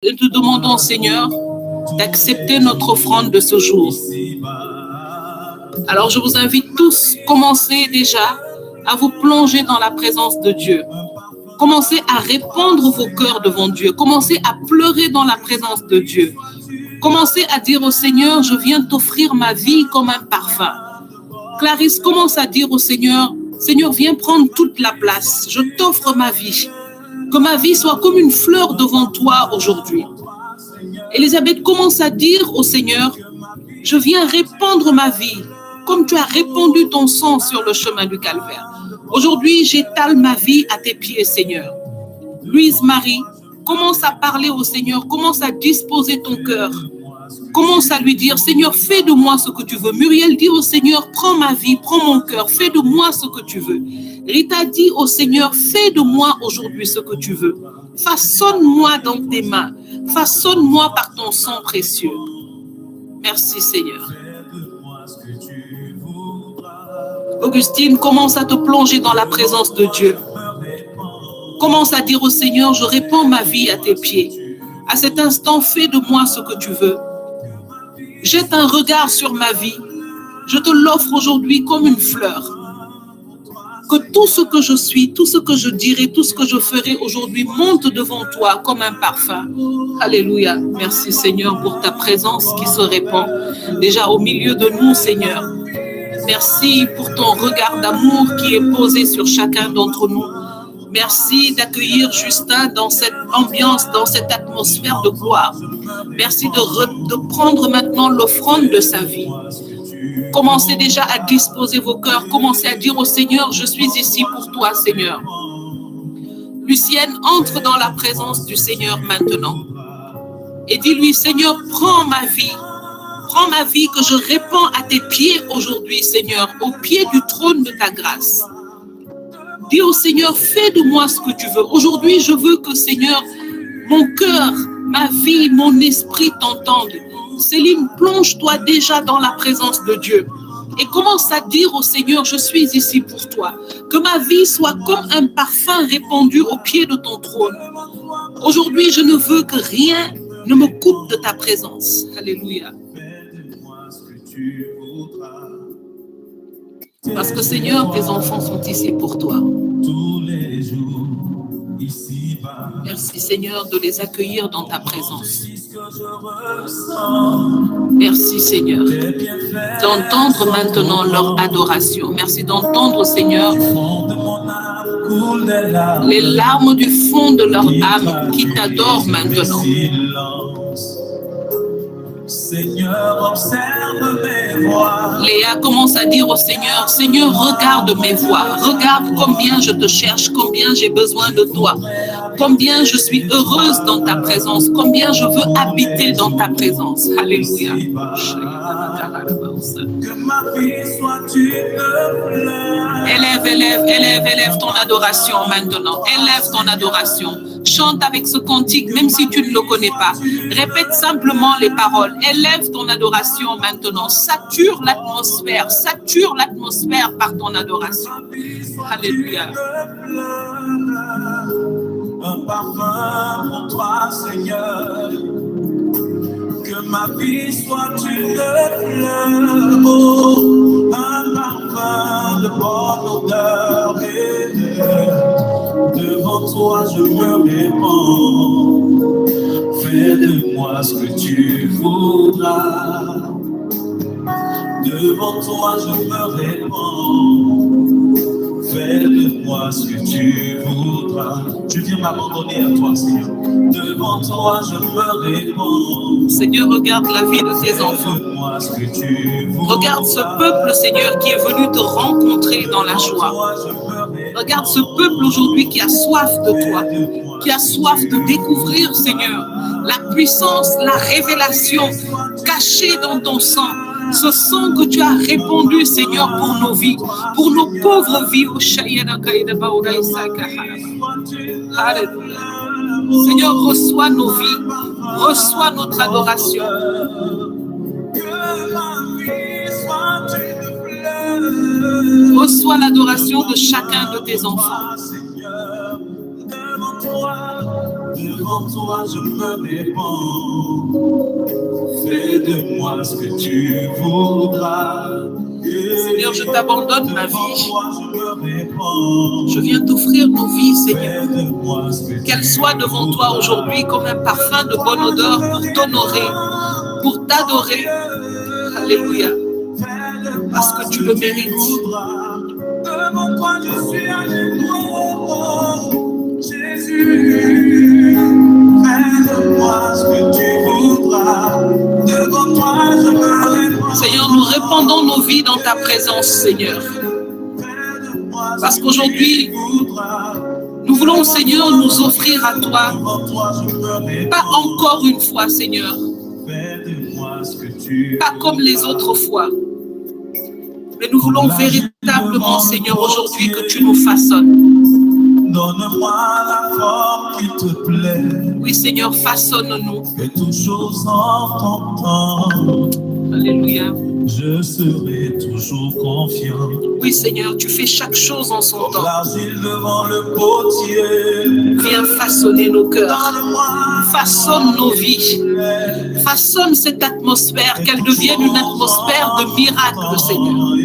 et te demandons, Seigneur, d'accepter notre offrande de ce jour. Alors, je vous invite tous, commencez déjà à vous plonger dans la présence de Dieu. Commencez à répandre vos cœurs devant Dieu. Commencez à pleurer dans la présence de Dieu. Commencez à dire au Seigneur, je viens t'offrir ma vie comme un parfum. Clarisse commence à dire au Seigneur, Seigneur, viens prendre toute la place. Je t'offre ma vie. Que ma vie soit comme une fleur devant toi aujourd'hui. Elisabeth commence à dire au Seigneur, je viens répandre ma vie comme tu as répandu ton sang sur le chemin du calvaire. Aujourd'hui, j'étale ma vie à tes pieds, Seigneur. Louise Marie, commence à parler au Seigneur, commence à disposer ton cœur. Commence à lui dire, Seigneur, fais de moi ce que tu veux. Muriel dit au Seigneur, prends ma vie, prends mon cœur, fais de moi ce que tu veux. Rita dit au Seigneur, fais de moi aujourd'hui ce que tu veux. Façonne-moi dans tes mains. Façonne-moi par ton sang précieux. Merci, Seigneur. Augustine, commence à te plonger dans la présence de Dieu. Commence à dire au Seigneur, je répands ma vie à tes pieds. À cet instant, fais de moi ce que tu veux. Jette un regard sur ma vie. Je te l'offre aujourd'hui comme une fleur. Que tout ce que je suis, tout ce que je dirai, tout ce que je ferai aujourd'hui monte devant toi comme un parfum. Alléluia. Merci Seigneur pour ta présence qui se répand déjà au milieu de nous, Seigneur. Merci pour ton regard d'amour qui est posé sur chacun d'entre nous. Merci d'accueillir Justin dans cette ambiance, dans cette atmosphère de gloire. Merci de prendre maintenant l'offrande de sa vie. Commencez déjà à disposer vos cœurs. Commencez à dire au Seigneur, je suis ici pour toi, Seigneur. Lucienne, entre dans la présence du Seigneur maintenant. Et dis-lui, Seigneur, prends ma vie. Prends ma vie que je répands à tes pieds aujourd'hui, Seigneur, au pied du trône de ta grâce. Dis au Seigneur, fais de moi ce que tu veux. Aujourd'hui, je veux que, Seigneur, mon cœur, ma vie, mon esprit t'entendent. Céline, plonge-toi déjà dans la présence de Dieu et commence à dire au Seigneur, je suis ici pour toi. Que ma vie soit comme un parfum répandu au pied de ton trône. Aujourd'hui, je ne veux que rien ne me coupe de ta présence. Alléluia. Parce que Seigneur, tes enfants sont ici pour toi. Merci Seigneur de les accueillir dans ta présence. Merci Seigneur d'entendre maintenant leur adoration. Merci d'entendre Seigneur les larmes du fond de leur âme qui t'adorent maintenant. Seigneur, observe mes voix. Léa commence à dire au Seigneur, Seigneur, regarde mes voix. Regarde combien je te cherche, combien j'ai besoin de toi. Combien je suis heureuse dans ta présence. Combien je veux habiter dans ta présence. Alléluia. Que ma vie soit une fleur. Élève ton adoration maintenant. Élève ton adoration. Chante avec ce cantique, même si tu ne le connais pas. Répète simplement les paroles. Élève ton adoration maintenant. Sature l'atmosphère par ton adoration. Alléluia. Un parfum pour toi, Seigneur. Que ma vie soit une fleur. Oh, un parfum de bonne odeur. Devant toi, je me répands. Fais de moi ce que tu voudras. Devant toi, je me répands. Fais de moi ce que tu voudras. Je viens m'abandonner à toi, Seigneur. Devant toi, je me répands. Seigneur, regarde la vie de tes enfants. Regarde ce peuple, Seigneur, qui est venu te rencontrer dans la joie. Regarde ce peuple aujourd'hui qui a soif de toi, qui a soif de découvrir, Seigneur, la puissance, la révélation cachée dans ton sang. Ce sang que tu as répandu, Seigneur, pour nos vies, pour nos pauvres vies. Alléluia. Seigneur, reçois nos vies, reçois notre adoration. Reçois l'adoration de chacun de tes enfants. Devant toi, je me répands. Fais de moi ce que tu voudras. Seigneur, je t'abandonne ma vie. Je viens t'offrir nos vies, Seigneur. Qu'elles soient devant toi aujourd'hui comme un parfum de bonne odeur pour t'honorer, pour t'adorer. Alléluia. Parce que tu le mérites. Devant toi, je suis à genoux. Jésus, fais de moi ce que tu voudras. Devant toi, je me répands. Seigneur, nous répandons nos vies dans ta présence, Seigneur. Parce qu'aujourd'hui, nous voulons, Seigneur, nous offrir à toi. Pas encore une fois, Seigneur. Pas comme les autres fois. Mais nous voulons véritablement, Seigneur, aujourd'hui que tu nous façonnes. Donne-moi la forme qui te plaît. Oui, Seigneur, façonne-nous. Fais toutes choses en ton temps. Alléluia. Je serai toujours confiant. Oui, Seigneur, tu fais chaque chose en son temps. L'argile devant le potier. Viens façonner nos cœurs. Façonne nos vies. Façonne cette atmosphère, qu'elle devienne une atmosphère de miracle, Seigneur.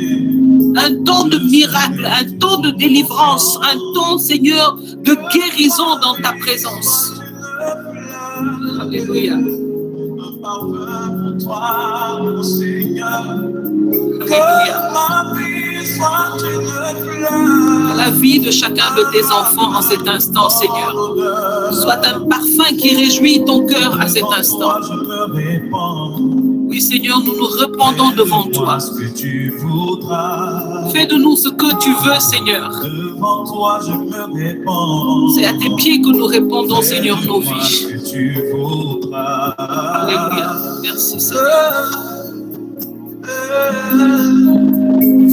Un temps de miracle, un temps de délivrance, un temps, Seigneur, de guérison dans ta présence. Alléluia. Alléluia. À la vie de chacun de tes enfants en cet instant, Seigneur, soit un parfum qui réjouit ton cœur à cet instant. Oui, Seigneur, nous nous répandons devant toi. Fais de nous ce que tu veux, Seigneur. C'est à tes pieds que nous répondons, Seigneur, nos vies. Alléluia. Merci, Seigneur.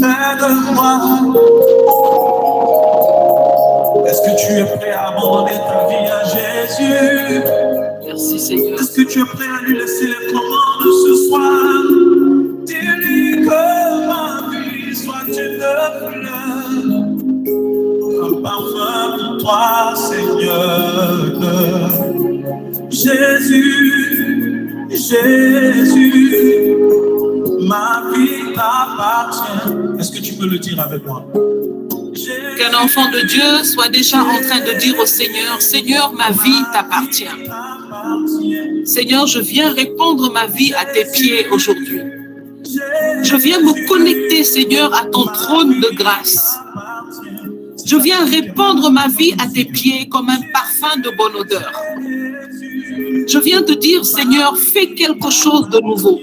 Fais de moi. Est-ce que tu es prêt à abandonner ta vie à Jésus? Merci, Seigneur. Est-ce que tu es prêt à lui laisser les commandes ce soir? Dis-lui que ma vie soit une fleur, un parfum pour toi, Seigneur. Jésus, Jésus, ma vie t'appartient. Est-ce que tu peux le dire avec moi? Qu'un enfant de Dieu soit déjà en train de dire au Seigneur, Seigneur, ma vie t'appartient. Seigneur, je viens répandre ma vie à tes pieds aujourd'hui. Je viens me connecter, Seigneur, à ton trône de grâce. Je viens répandre ma vie à tes pieds comme un parfum de bonne odeur. Je viens te dire, Seigneur, fais quelque chose de nouveau.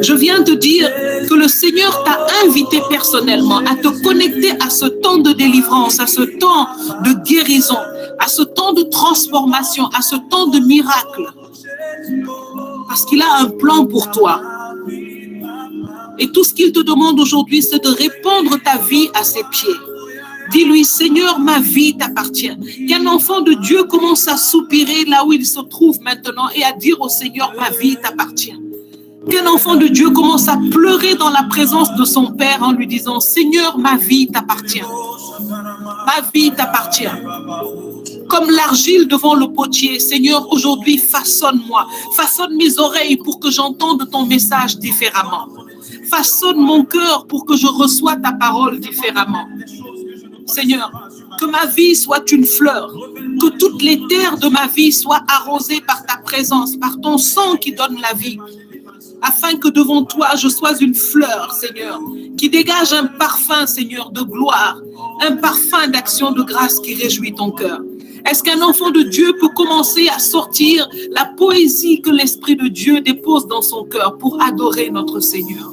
Je viens te dire que le Seigneur t'a invité personnellement à te connecter à ce temps de délivrance, à ce temps de guérison, à ce temps de transformation, à ce temps de miracle. Parce qu'il a un plan pour toi. Et tout ce qu'il te demande aujourd'hui, c'est de répandre ta vie à ses pieds. Dis-lui, Seigneur, ma vie t'appartient. Qu'un enfant de Dieu commence à soupirer là où il se trouve maintenant et à dire au Seigneur, ma vie t'appartient. Qu'un enfant de Dieu commence à pleurer dans la présence de son Père en lui disant, Seigneur, ma vie t'appartient. Ma vie t'appartient. Comme l'argile devant le potier, Seigneur, aujourd'hui, façonne-moi. Façonne mes oreilles pour que j'entende ton message différemment. Façonne mon cœur pour que je reçoive ta parole différemment. Seigneur, que ma vie soit une fleur, que toutes les terres de ma vie soient arrosées par ta présence, par ton sang qui donne la vie, afin que devant toi, je sois une fleur, Seigneur, qui dégage un parfum, Seigneur, de gloire, un parfum d'action de grâce qui réjouit ton cœur. Est-ce qu'un enfant de Dieu peut commencer à sortir la poésie que l'Esprit de Dieu dépose dans son cœur pour adorer notre Seigneur?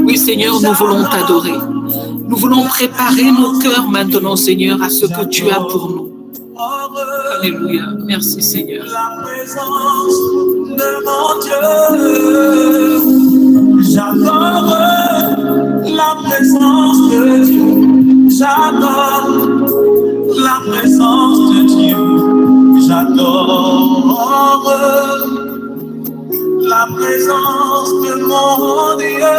Oui, Seigneur, nous voulons t'adorer. Nous voulons préparer nos cœurs maintenant, Seigneur, à ce que tu as pour nous. Alléluia. Merci, Seigneur. La présence de mon Dieu. J'adore la présence de Dieu. J'adore la présence de Dieu. J'adore la présence de mon Dieu.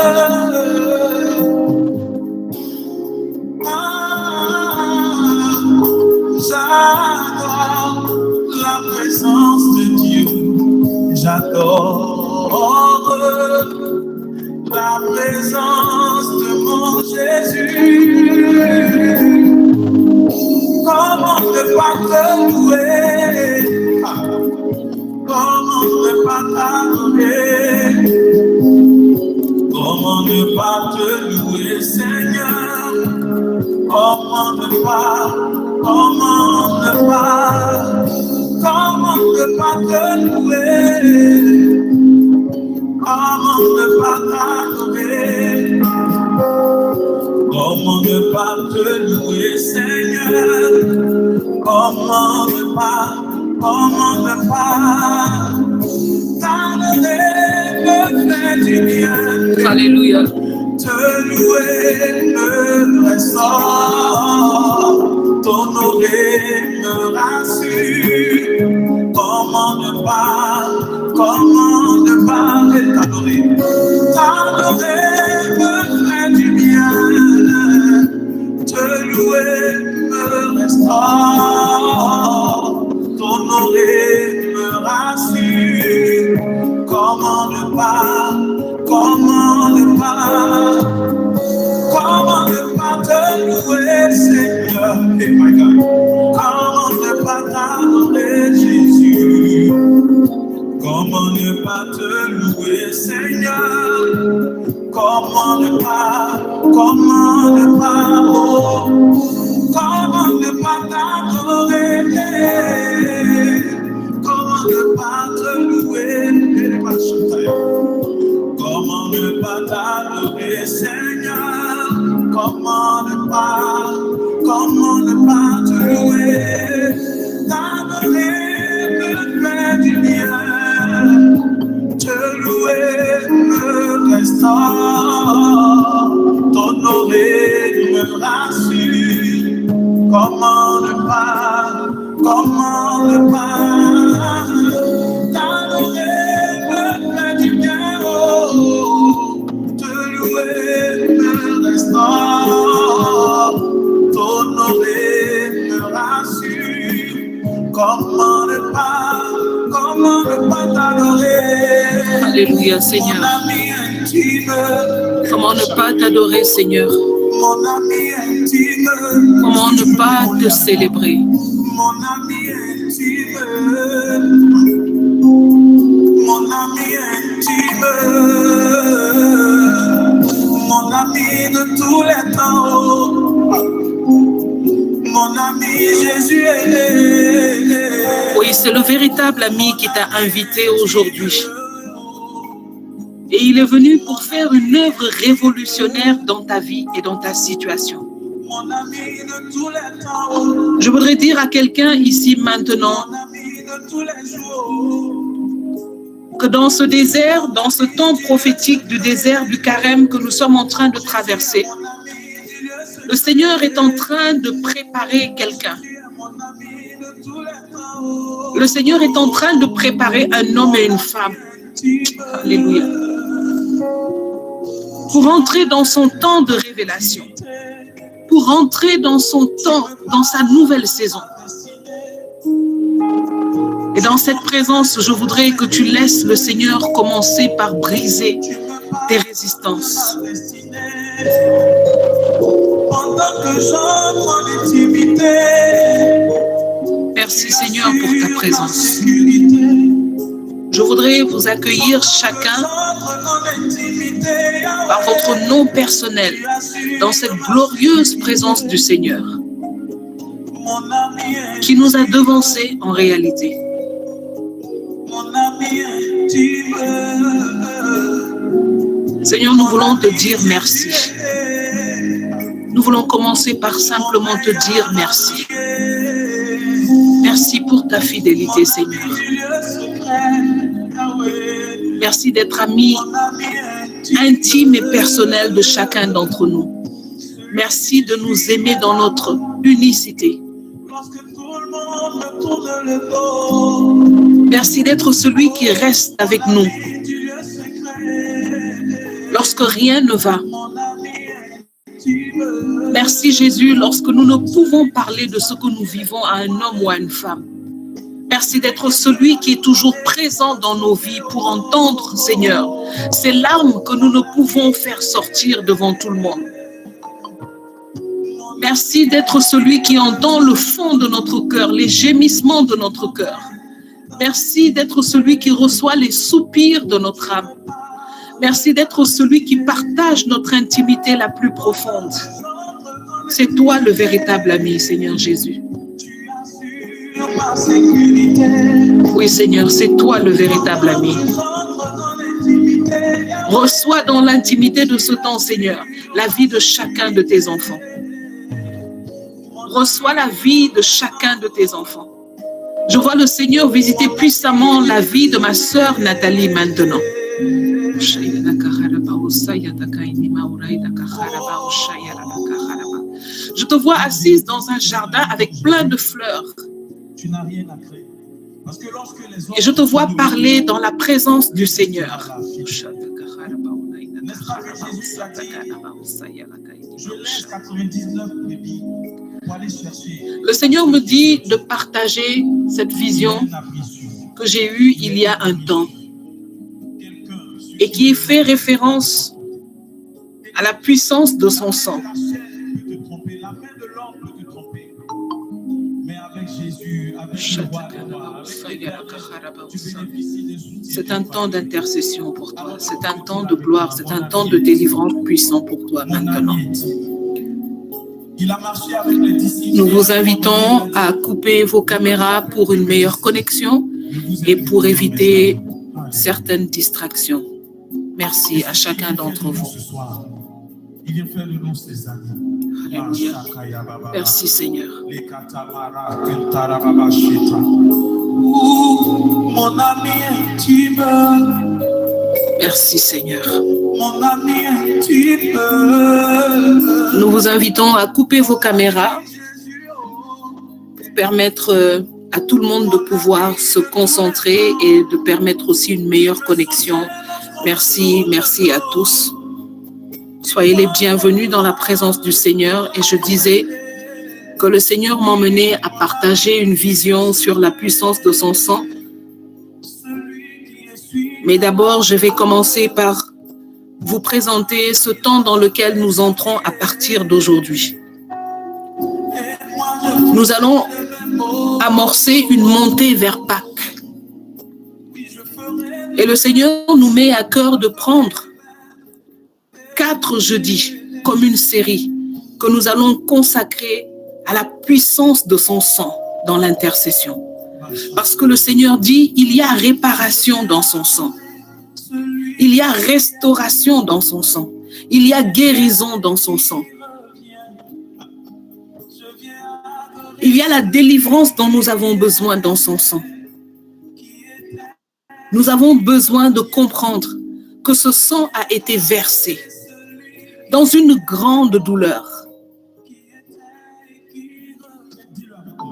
Ah. J'adore la présence de Dieu. J'adore la présence de mon Jésus. Comment ne pas te louer? Comment ne pas t'adorer? Comment ne pas te louer, Seigneur? Comment ne pas te louer? Comment ne pas t'adorer? Comment ne pas te louer, Seigneur? Comment ne pas t'adorer, me fait du bien. Alléluia. Te louer me restaure, t'honorer me rassure. Comment ne pas t'adorer? T'adorer me fait du bien. Te louer me restaure, t'honorer me rassure. Comment ne pas te louer, Seigneur? Hey, my God. Comment ne pas t'adorer, Jésus? Comment ne pas te louer, Seigneur? Comment ne pas t'adorer? Comment ne pas te louer? Comment ne pas t'adorer, Seigneur? Comment ne pas te louer? T'adorer me fait du bien. Te louer me restaure, t'honorer me rassure. Comment ne pas t'adorer me fait du bien. Te louer me restaure, t'honorer me rassure. Comment ne pas t'adorer? Alléluia, Seigneur. Mon ami intime. Comment ne pas t'adorer, Seigneur? Mon ami intime. Comment ne pas te célébrer? Mon ami intime. Mon ami intime. Mon ami de tous les temps. Mon ami Jésus est. Oui, c'est le véritable ami qui t'a invité aujourd'hui. Et il est venu pour faire une œuvre révolutionnaire dans ta vie et dans ta situation. Je voudrais dire à quelqu'un ici maintenant que dans ce désert, dans ce temps prophétique du désert du carême que nous sommes en train de traverser, le Seigneur est en train de préparer quelqu'un. Le Seigneur est en train de préparer un homme et une femme. Alléluia. Pour entrer dans son temps de révélation. Pour entrer dans son temps, dans sa nouvelle saison. Et dans cette présence, je voudrais que tu laisses le Seigneur commencer par briser tes résistances. Merci Seigneur pour ta présence. Je voudrais vous accueillir chacun par votre nom personnel dans cette glorieuse présence du Seigneur qui nous a devancés en réalité. Seigneur, nous voulons te dire merci. Nous voulons commencer par simplement te dire merci. Merci pour ta fidélité, Seigneur. Merci d'être ami intime et personnel de chacun d'entre nous. Merci de nous aimer dans notre unicité. Merci d'être celui qui reste avec nous lorsque rien ne va. Merci Jésus, lorsque nous ne pouvons parler de ce que nous vivons à un homme ou à une femme. Merci d'être celui qui est toujours présent dans nos vies pour entendre, Seigneur, ces larmes que nous ne pouvons faire sortir devant tout le monde. Merci d'être celui qui entend le fond de notre cœur, les gémissements de notre cœur. Merci d'être celui qui reçoit les soupirs de notre âme. Merci d'être celui qui partage notre intimité la plus profonde. C'est toi le véritable ami, Seigneur Jésus. Oui, Seigneur, c'est toi le véritable ami. Reçois dans l'intimité de ce temps, Seigneur, la vie de chacun de tes enfants. Reçois la vie de chacun de tes enfants. Je vois le Seigneur visiter puissamment la vie de ma sœur Nathalie maintenant. Je te vois assise dans un jardin avec plein de fleurs. Tu n'as rien à craindre. Parce que lorsque les autres Et je te vois parler dans la présence du Seigneur. je laisse 99 brebis pour aller chercher Le Seigneur me dit de partager cette vision que j'ai eue il y a un temps et qui fait référence à la puissance de son sang. la chair peut te tromper, la main de l'homme peut te tromper. Mais avec Jésus, avec le roi des rois, avec l'Éternel, tu bénéficies des outils. C'est un temps d'intercession pour toi, c'est un temps de gloire, c'est un temps de délivrance puissant pour toi maintenant. Il a marché avec les disciples. Nous vous invitons à couper vos caméras pour une meilleure connexion et pour éviter certaines distractions. Merci à chacun d'entre vous. Ce soir, il vient faire de nous ses amis. Alléluia. Merci Seigneur. Mon ami intime, Merci Seigneur. mon ami intime. Nous vous invitons à couper vos caméras pour permettre à tout le monde de pouvoir se concentrer et de permettre aussi une meilleure connexion. Merci, merci à tous. Soyez les bienvenus dans la présence du Seigneur. Et je disais que le Seigneur m'emmenait à partager une vision sur la puissance de son sang. Mais d'abord, je vais commencer par vous présenter ce temps dans lequel nous entrons à partir d'aujourd'hui. Nous allons amorcer une montée vers Pâques. Et le Seigneur nous met à cœur de prendre 4 jeudis comme une série que nous allons consacrer à la puissance de son sang dans l'intercession. Parce que le Seigneur dit, il y a réparation dans son sang. Il y a restauration dans son sang. Il y a guérison dans son sang. Il y a la délivrance dont nous avons besoin dans son sang. Nous avons besoin de comprendre que ce sang a été versé dans une grande douleur.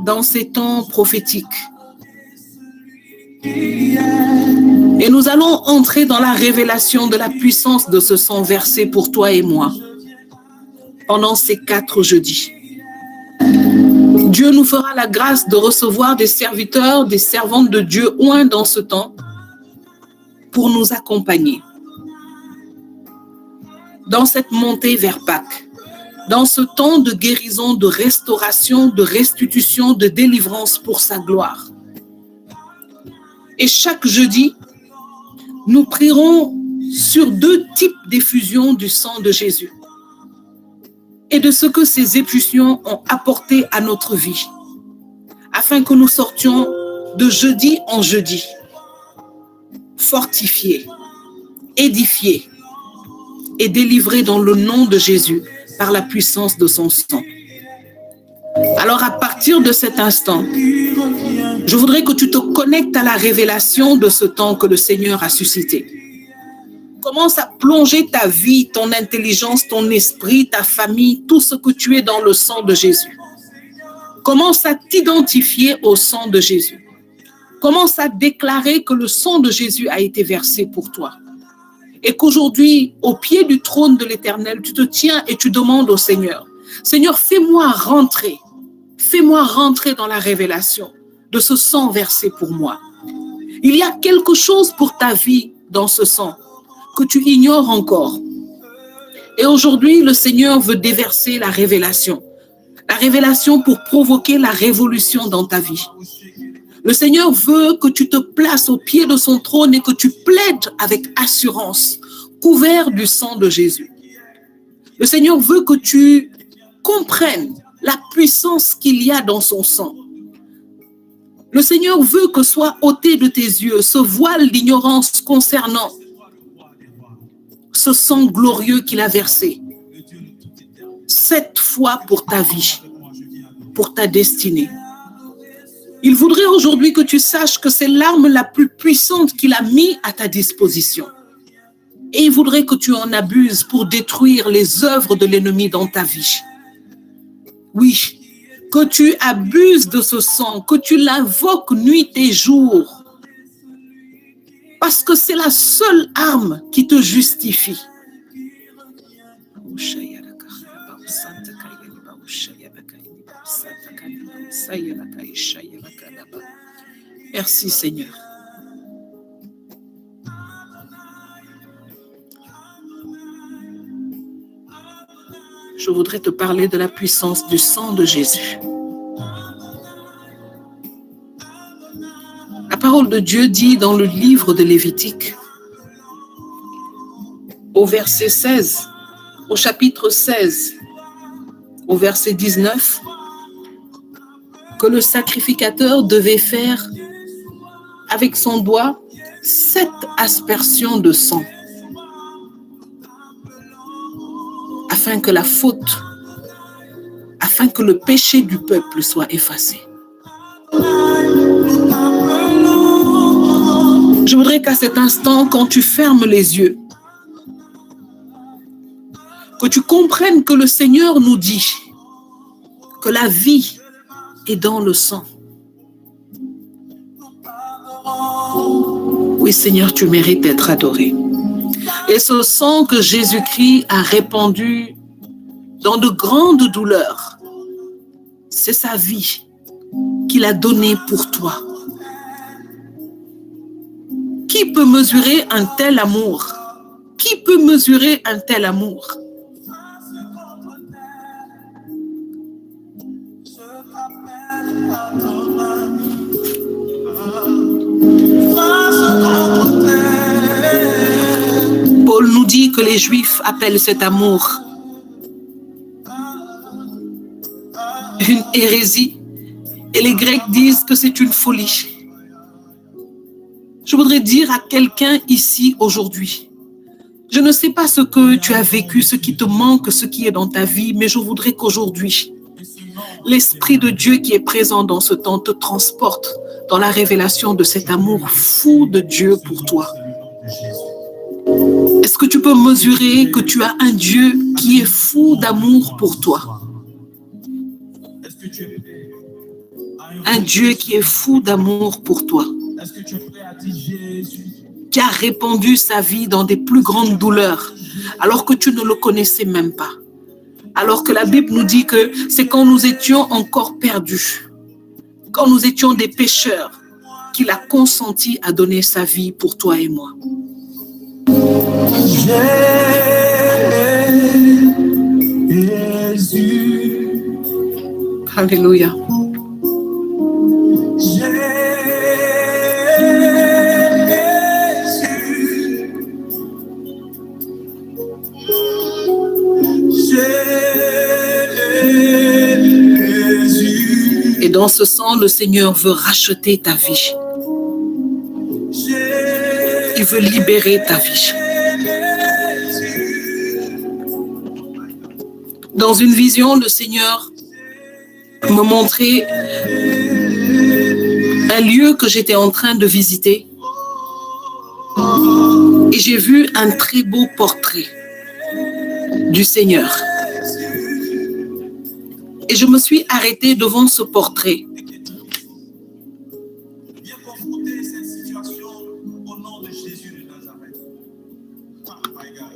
Dans ces temps prophétiques. Et nous allons entrer dans la révélation de la puissance de ce sang versé pour toi et moi pendant ces 4 jeudis. Dieu nous fera la grâce de recevoir des serviteurs, des servantes de Dieu oints dans ce temps pour nous accompagner dans cette montée vers Pâques, dans ce temps de guérison, de restauration, de restitution, de délivrance pour sa gloire. Et chaque jeudi, nous prierons sur 2 types d'effusions du sang de Jésus et de ce que ces effusions ont apporté à notre vie, afin que nous sortions de jeudi en jeudi, fortifiés, édifiés et délivrés dans le nom de Jésus par la puissance de son sang. Alors à partir de cet instant, je voudrais que tu te connectes à la révélation de ce temps que le Seigneur a suscité. Commence à plonger ta vie, ton intelligence, ton esprit, ta famille, tout ce que tu es dans le sang de Jésus. Commence à t'identifier au sang de Jésus. Commence à déclarer que le sang de Jésus a été versé pour toi. Et qu'aujourd'hui, au pied du trône de l'Éternel, tu te tiens et tu demandes au Seigneur, Seigneur, fais-moi rentrer dans la révélation de ce sang versé pour moi. Il y a quelque chose pour ta vie dans ce sang que tu ignores encore. Et aujourd'hui, le Seigneur veut déverser la révélation pour provoquer la révolution dans ta vie. Le Seigneur veut que tu te places au pied de son trône et que tu plaides avec assurance, couvert du sang de Jésus. Le Seigneur veut que tu comprennes la puissance qu'il y a dans son sang. Le Seigneur veut que soit ôté de tes yeux ce voile d'ignorance concernant ce sang glorieux qu'il a versé 7 fois pour ta vie, pour ta destinée. Il voudrait aujourd'hui que tu saches que c'est l'arme la plus puissante qu'il a mise à ta disposition. Et il voudrait que tu en abuses pour détruire les œuvres de l'ennemi dans ta vie. Oui, que tu abuses de ce sang, que tu l'invoques nuit et jour. Parce que c'est la seule arme qui te justifie. Merci Seigneur. Je voudrais te parler de la puissance du sang de Jésus. La parole de Dieu dit dans le livre de Lévitique, au verset 16, au chapitre 16, au verset 19, que le sacrificateur devait faire avec son doigt 7 aspersions de sang, afin que le péché du peuple soit effacé. Je voudrais qu'à cet instant, quand tu fermes les yeux, que tu comprennes que le Seigneur nous dit que la vie est dans le sang. Oui, Seigneur, tu mérites d'être adoré. Et ce sang que Jésus-Christ a répandu dans de grandes douleurs, c'est sa vie qu'il a donnée pour toi. Qui peut mesurer un tel amour? Qui peut mesurer un tel amour? Paul nous dit que les Juifs appellent cet amour une hérésie et les Grecs disent que c'est une folie. Je voudrais dire à quelqu'un ici aujourd'hui, je ne sais pas ce que tu as vécu, ce qui te manque, ce qui est dans ta vie, mais je voudrais qu'aujourd'hui, l'Esprit de Dieu qui est présent dans ce temps te transporte dans la révélation de cet amour fou de Dieu pour toi. Est-ce que tu peux mesurer que tu as un Dieu qui est fou d'amour pour toi? Un Dieu qui est fou d'amour pour toi, qui a répandu sa vie dans des plus grandes douleurs, alors que tu ne le connaissais même pas. Alors que la Bible nous dit que c'est quand nous étions encore perdus, quand nous étions des pécheurs, qu'il a consenti à donner sa vie pour toi et moi. Jésus. Alléluia. Et dans ce sang, le Seigneur veut racheter ta vie. Il veut libérer ta vie. Dans une vision, le Seigneur me montrait un lieu que j'étais en train de visiter. Et j'ai vu un très beau portrait du Seigneur. Et je me suis arrêtée devant ce portrait. Viens confronter cette situation au nom de Jésus de Nazareth. Oh my God.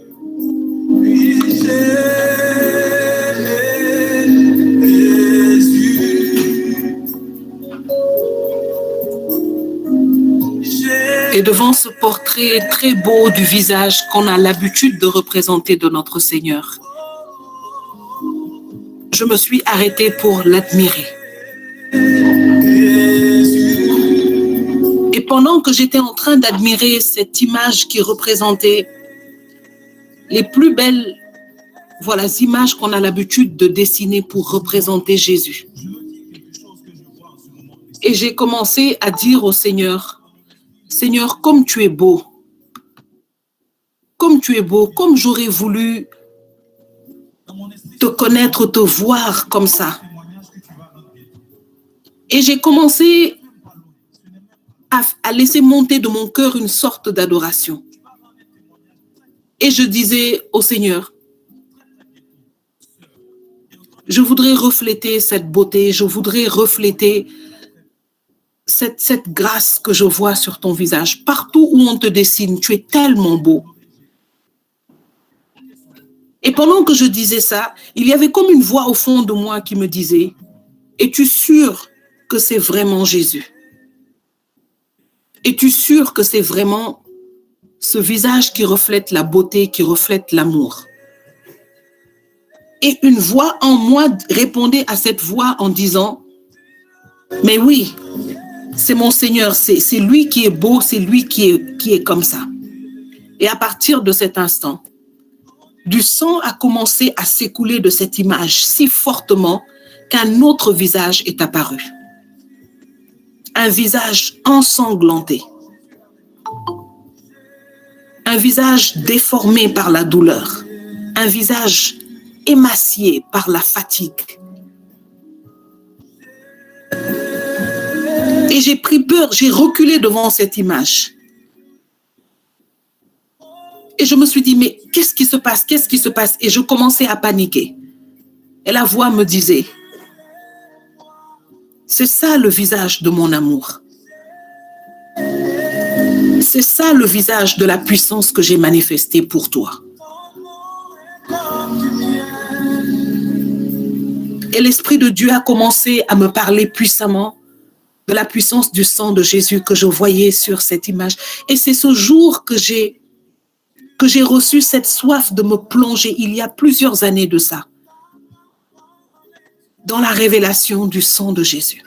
Et devant ce portrait très beau du visage qu'on a l'habitude de représenter de notre Seigneur, je me suis arrêtée pour l'admirer. Et pendant que j'étais en train d'admirer cette image qui représentait les plus belles images qu'on a l'habitude de dessiner pour représenter Jésus. Et j'ai commencé à dire au Seigneur, Seigneur, comme tu es beau, comme j'aurais voulu te connaître, te voir comme ça. Et j'ai commencé à laisser monter de mon cœur une sorte d'adoration. Et je disais au Seigneur, je voudrais refléter cette beauté, je voudrais refléter cette grâce que je vois sur ton visage. Partout où on te dessine, tu es tellement beau. Et pendant que je disais ça, il y avait comme une voix au fond de moi qui me disait, es-tu sûr que c'est vraiment Jésus? Es-tu sûr que c'est vraiment ce visage qui reflète la beauté, qui reflète l'amour? Et une voix en moi répondait à cette voix en disant, mais oui, c'est mon Seigneur, c'est lui qui est beau, c'est lui qui est comme ça. Et à partir de cet instant, du sang a commencé à s'écouler de cette image si fortement qu'un autre visage est apparu. Un visage ensanglanté. Un visage déformé par la douleur. Un visage émacié par la fatigue. Et j'ai pris peur, j'ai reculé devant cette image. Et je me suis dit, mais qu'est-ce qui se passe? Qu'est-ce qui se passe? Et je commençais à paniquer. Et la voix me disait, c'est ça le visage de mon amour. C'est ça le visage de la puissance que j'ai manifestée pour toi. Et l'Esprit de Dieu a commencé à me parler puissamment de la puissance du sang de Jésus que je voyais sur cette image. Et c'est ce jour que j'ai reçu cette soif de me plonger, il y a plusieurs années de ça, dans la révélation du sang de Jésus.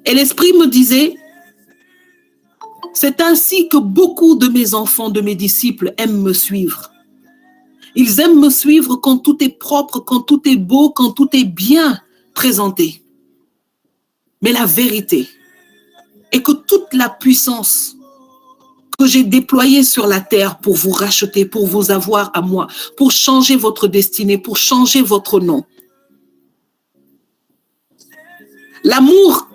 Et l'Esprit me disait, c'est ainsi que beaucoup de mes enfants, de mes disciples aiment me suivre. Ils aiment me suivre quand tout est propre, quand tout est beau, quand tout est bien présenté. Mais la vérité est que toute la puissance que j'ai déployée sur la terre pour vous racheter, pour vous avoir à moi, pour changer votre destinée, pour changer votre nom. L'amour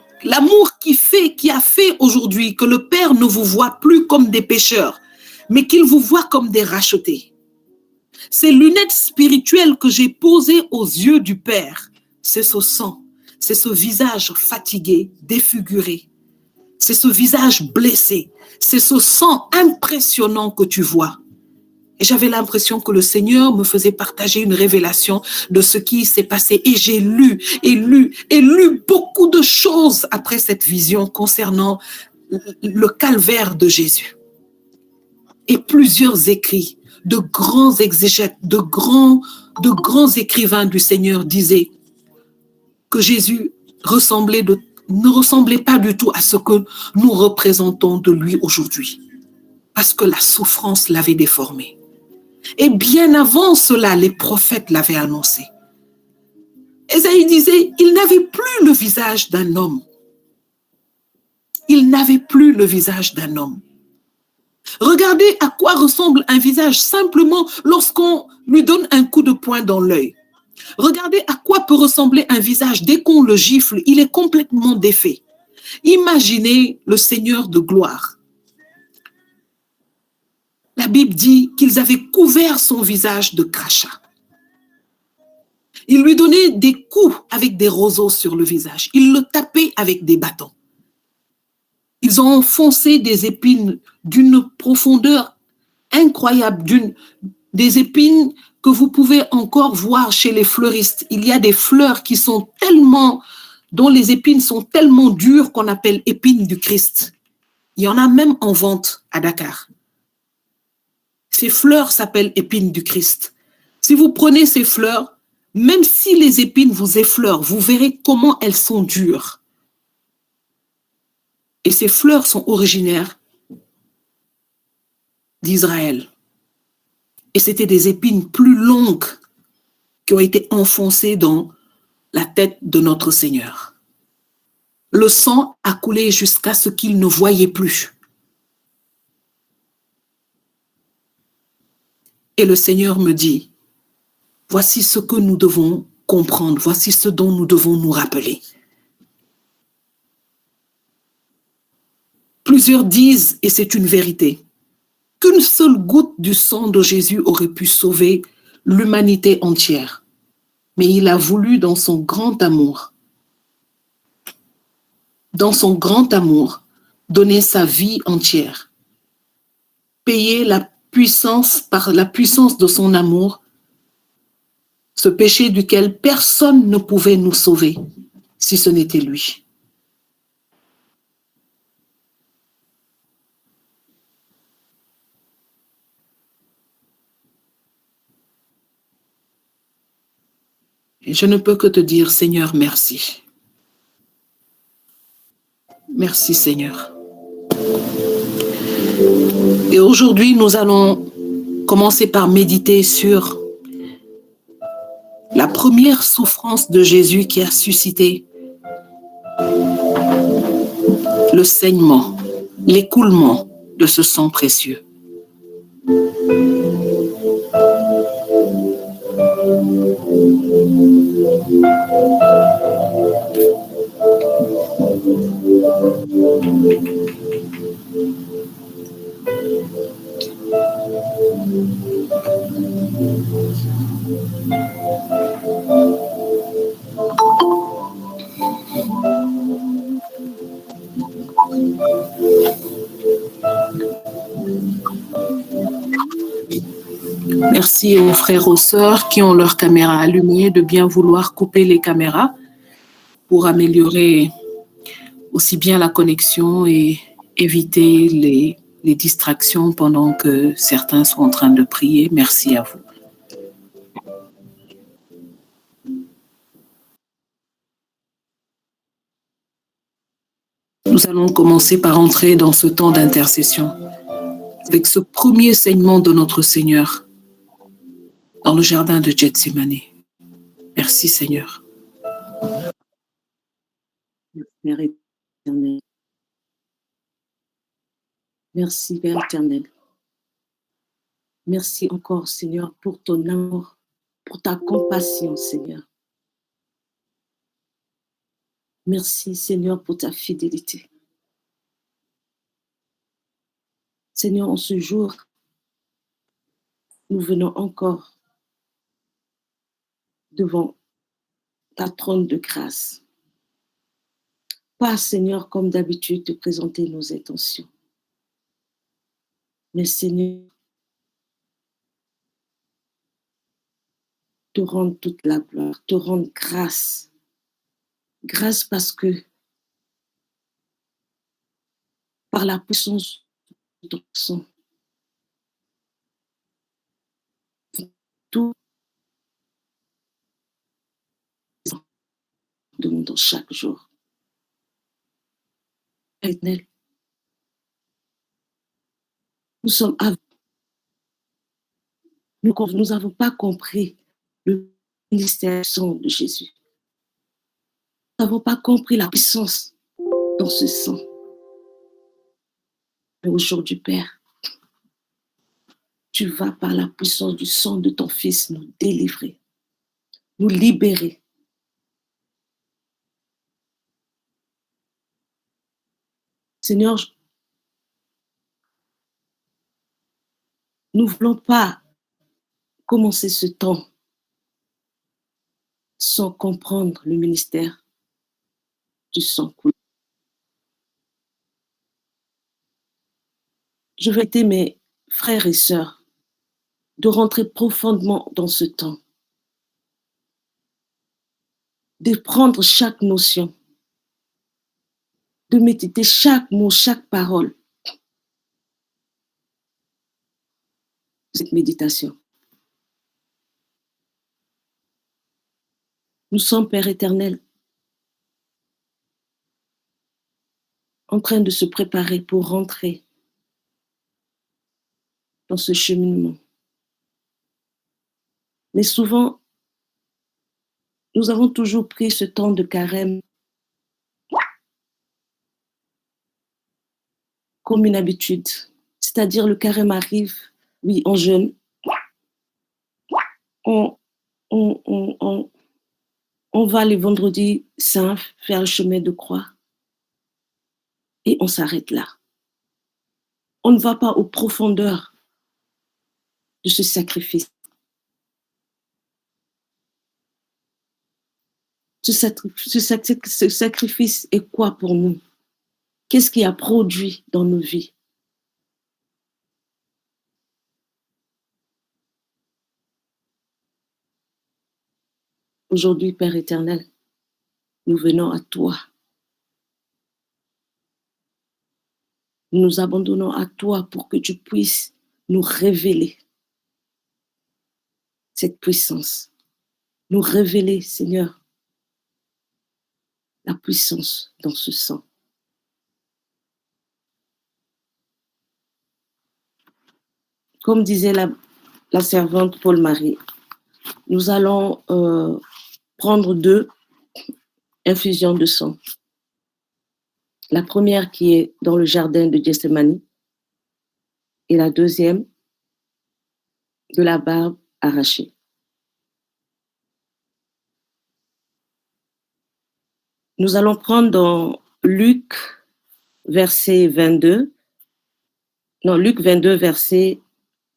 qui a fait aujourd'hui que le Père ne vous voit plus comme des pécheurs, mais qu'il vous voit comme des rachetés. Ces lunettes spirituelles que j'ai posées aux yeux du Père, c'est ce sang, c'est ce visage fatigué, défiguré, c'est ce visage blessé, c'est ce sang impressionnant que tu vois. Et j'avais l'impression que le Seigneur me faisait partager une révélation de ce qui s'est passé. Et j'ai lu beaucoup de choses après cette vision concernant le calvaire de Jésus. Et plusieurs écrits de grands exégètes, de grands écrivains du Seigneur disaient que Jésus ne ressemblait pas du tout à ce que nous représentons de lui aujourd'hui. Parce que la souffrance l'avait déformé. Et bien avant cela, les prophètes l'avaient annoncé. Ésaïe disait, il n'avait plus le visage d'un homme. Il n'avait plus le visage d'un homme. Regardez à quoi ressemble un visage simplement lorsqu'on lui donne un coup de poing dans l'œil. Regardez à quoi peut ressembler un visage dès qu'on le gifle, il est complètement défait. Imaginez le Seigneur de gloire. La Bible dit qu'ils avaient couvert son visage de crachats. Ils lui donnaient des coups avec des roseaux sur le visage. Ils le tapaient avec des bâtons. Ils ont enfoncé des épines d'une profondeur incroyable, des épines que vous pouvez encore voir chez les fleuristes. Il y a des fleurs qui sont tellement, dont les épines sont tellement dures qu'on appelle épines du Christ. Il y en a même en vente à Dakar. Ces fleurs s'appellent épines du Christ. Si vous prenez ces fleurs, même si les épines vous effleurent, vous verrez comment elles sont dures. Et ces fleurs sont originaires d'Israël. Et c'était des épines plus longues qui ont été enfoncées dans la tête de notre Seigneur. Le sang a coulé jusqu'à ce qu'il ne voyait plus. Et le Seigneur me dit, voici ce que nous devons comprendre, voici ce dont nous devons nous rappeler. Plusieurs disent, et c'est une vérité, qu'une seule goutte du sang de Jésus aurait pu sauver l'humanité entière. Mais il a voulu, dans son grand amour, donner sa vie entière, payer par la puissance de son amour, ce péché duquel personne ne pouvait nous sauver si ce n'était lui. Et je ne peux que te dire, Seigneur, merci. Merci, Seigneur. Et aujourd'hui, nous allons commencer par méditer sur la première souffrance de Jésus qui a suscité le saignement, l'écoulement de ce sang précieux. Merci aux frères et aux sœurs qui ont leurs caméras allumées de bien vouloir couper les caméras pour améliorer aussi bien la connexion et éviter les distractions pendant que certains sont en train de prier. Merci à vous. Nous allons commencer par entrer dans ce temps d'intercession avec ce premier saignement de notre Seigneur dans le jardin de Gethsémani. Merci Seigneur. Père éternel. Merci Père éternel. Merci encore Seigneur pour ton amour, pour ta compassion Seigneur. Merci Seigneur pour ta fidélité. Seigneur, en ce jour, nous venons encore devant ta trône de grâce. Pas, Seigneur, comme d'habitude, te présenter nos intentions. Mais Seigneur, te rendre toute la gloire, te rendre grâce. Grâce parce que par la puissance de ton sang, tout demandons chaque jour. Éternel, nous sommes à vous. Nous n'avons pas compris le ministère de Jésus. Nous n'avons pas compris la puissance dans ce sang. Mais aujourd'hui, Père, tu vas par la puissance du sang de ton Fils nous délivrer, nous libérer. Seigneur, nous ne voulons pas commencer ce temps sans comprendre le ministère du sang coulé. Je vais aider mes frères et sœurs de rentrer profondément dans ce temps, de prendre chaque notion, de méditer chaque mot, chaque parole. Cette méditation. Nous sommes, Père éternel, en train de se préparer pour rentrer dans ce cheminement. Mais souvent, nous avons toujours pris ce temps de carême comme une habitude. C'est-à-dire le carême arrive, oui, en jeûne. On va les vendredis saints faire le chemin de croix et on s'arrête là. On ne va pas aux profondeurs de ce sacrifice. Ce sacrifice est quoi pour nous? Qu'est-ce qui a produit dans nos vies? Aujourd'hui, Père éternel, nous venons à toi. Nous nous abandonnons à toi pour que tu puisses nous révéler cette puissance. Nous révéler, Seigneur, la puissance dans ce sang. Comme disait la servante Paul-Marie, nous allons prendre 2 infusions de sang. La première qui est dans le jardin de Gethsémani et la deuxième de la barbe arrachée. Nous allons prendre dans Luc, verset 22, verset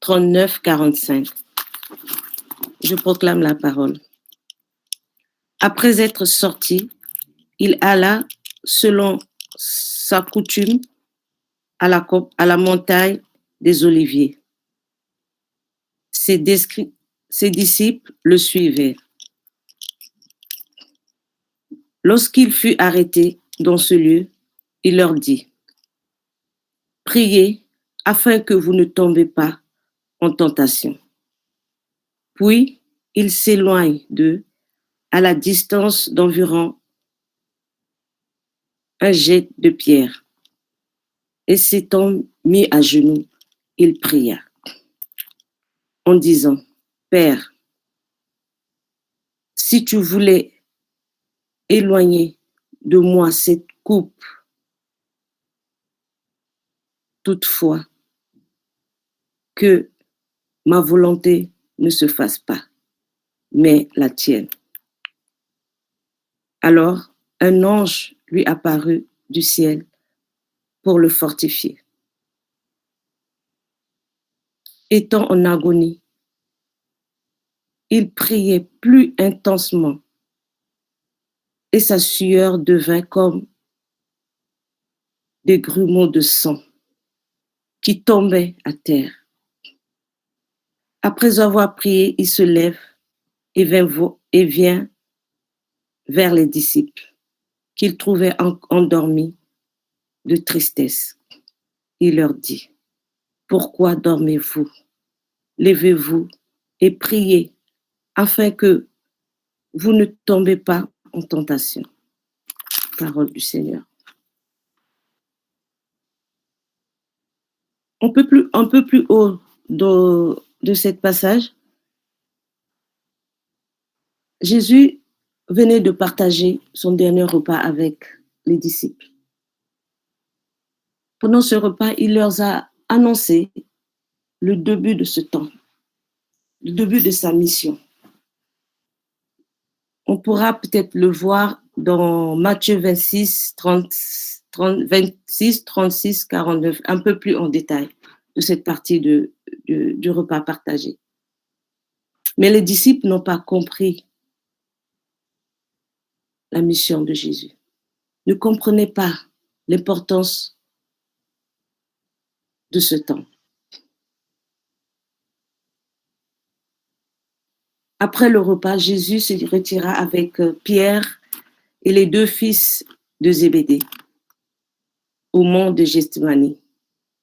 39-45. Je proclame la parole. Après être sorti, il alla, selon sa coutume, à la montagne des Oliviers. Ses disciples le suivaient. Lorsqu'il fut arrêté dans ce lieu, il leur dit: « Priez afin que vous ne tombez pas en tentation. » Puis il s'éloigne d'eux à la distance d'environ un jet de pierre. Et s'étant mis à genoux, il pria en disant: « Père, si tu voulais éloigner de moi cette coupe, toutefois, que ma volonté ne se fasse pas, mais la tienne. » Alors, un ange lui apparut du ciel pour le fortifier. Étant en agonie, il priait plus intensement et sa sueur devint comme des grumeaux de sang qui tombaient à terre. Après avoir prié, il se lève et vient vers les disciples qu'il trouvait endormis de tristesse. Il leur dit: « Pourquoi dormez-vous? Levez-vous et priez afin que vous ne tombez pas en tentation. » Parole du Seigneur. Un peu plus haut de cette passage, Jésus venait de partager son dernier repas avec les disciples. Pendant ce repas, il leur a annoncé le début de ce temps, le début de sa mission. On pourra peut-être le voir dans Matthieu 26, 36, 49, un peu plus en détail de cette partie du repas partagé. Mais les disciples n'ont pas compris la mission de Jésus, ne comprenaient pas l'importance de ce temps. Après le repas, Jésus se retira avec Pierre et les 2 fils de Zébédée au mont de Gethsémani,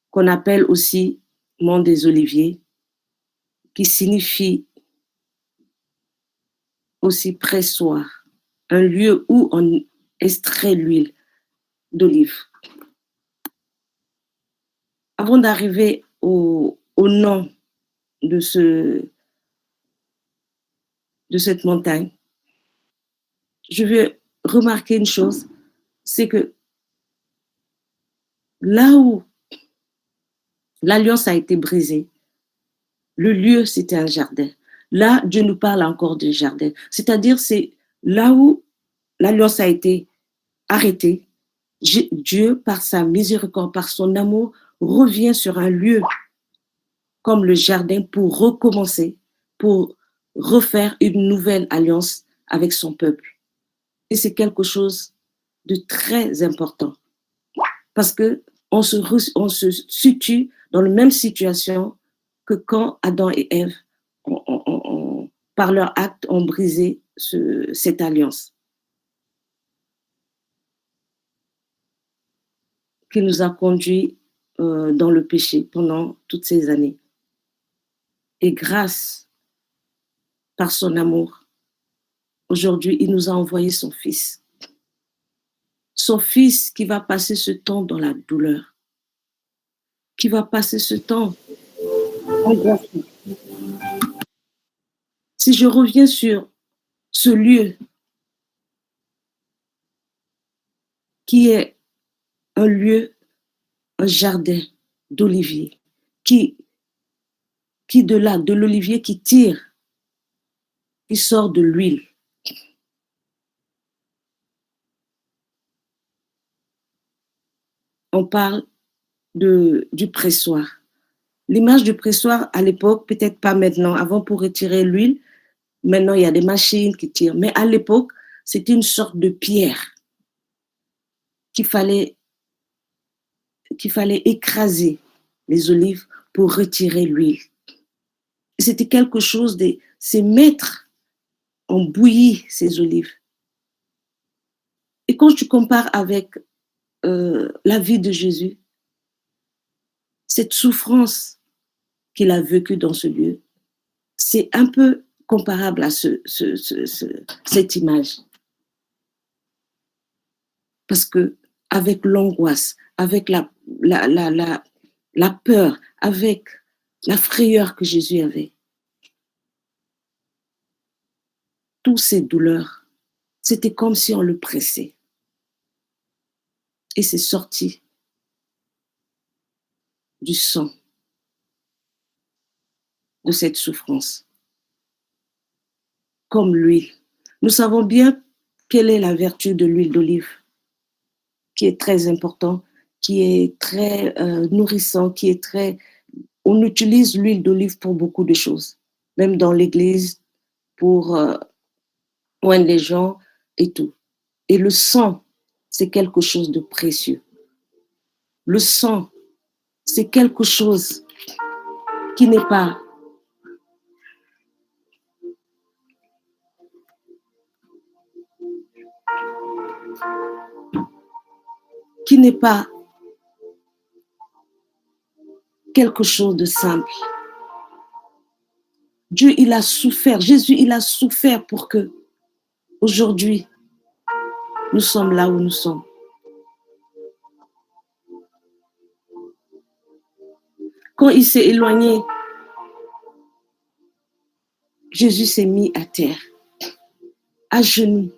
qu'on appelle aussi mont des Oliviers, qui signifie aussi pressoir, un lieu où on extrait l'huile d'olive. Avant d'arriver au nom de cette montagne, je veux remarquer une chose, c'est que là où l'alliance a été brisée, le lieu, c'était un jardin. Là, Dieu nous parle encore d'un jardin. C'est-à-dire, c'est là où l'alliance a été arrêtée. Dieu, par sa miséricorde, par son amour, revient sur un lieu comme le jardin pour recommencer, pour refaire une nouvelle alliance avec son peuple. Et c'est quelque chose de très important parce que on se situe dans la même situation que quand Adam et Ève, par leur acte, ont brisé cette alliance qui nous a conduits dans le péché pendant toutes ces années. Et grâce, par son amour, aujourd'hui, il nous a envoyé son Fils. Son Fils qui va passer ce temps dans la douleur, qui va passer ce temps en grâce. Si je reviens sur ce lieu qui est un lieu, un jardin d'olivier, qui de là, de l'olivier qui tire, qui sort de l'huile. On parle du pressoir. L'image du pressoir à l'époque, peut-être pas maintenant, avant pour retirer l'huile, maintenant il y a des machines qui tirent, mais à l'époque, c'était une sorte de pierre qu'il fallait écraser les olives pour retirer l'huile. C'était quelque chose c'est mettre en bouillie ces olives. Et quand tu compares avec la vie de Jésus, cette souffrance qu'il a vécue dans ce lieu, c'est un peu comparable à cette image. Parce que avec l'angoisse, avec la peur, avec la frayeur que Jésus avait, toutes ces douleurs, c'était comme si on le pressait. Et c'est sorti du sang de cette souffrance. Comme l'huile. Nous savons bien quelle est la vertu de l'huile d'olive, qui est très important, qui est très nourrissant, on utilise l'huile d'olive pour beaucoup de choses, même dans l'église, pour oindre les gens et tout. Et le sang, c'est quelque chose de précieux. Le sang, c'est quelque chose qui n'est pas quelque chose de simple. Dieu, il a souffert. Jésus, il a souffert pour que aujourd'hui, nous sommes là où nous sommes. Quand il s'est éloigné, Jésus s'est mis à terre, à genoux,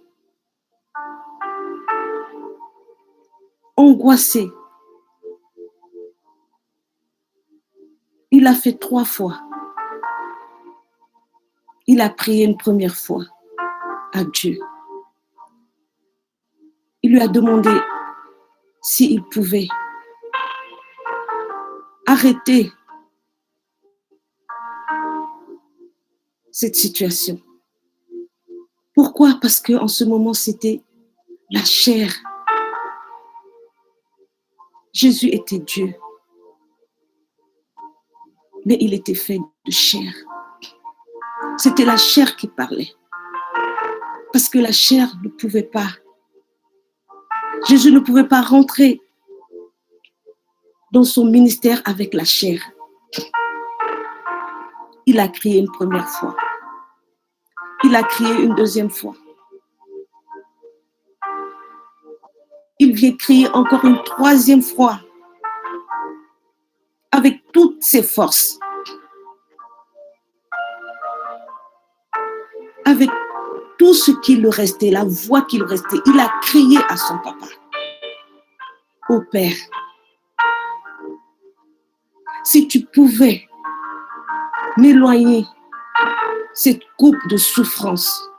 angoissé. Il a fait 3 fois. Il a prié une première fois à Dieu. Il lui a demandé s'il pouvait arrêter cette situation. Pourquoi? Parce qu'en ce moment, c'était la chair. Jésus était Dieu, mais il était fait de chair. C'était la chair qui parlait. Parce que la chair ne pouvait pas. Jésus ne pouvait pas rentrer dans son ministère avec la chair. Il a crié une première fois. Il a crié une deuxième fois. Il vient crier encore une troisième fois avec toutes ses forces. Avec tout ce qui lui restait, la voix qui lui restait, il a crié à son papa. Ô Père, si tu pouvais m'éloigner cette coupe de souffrance.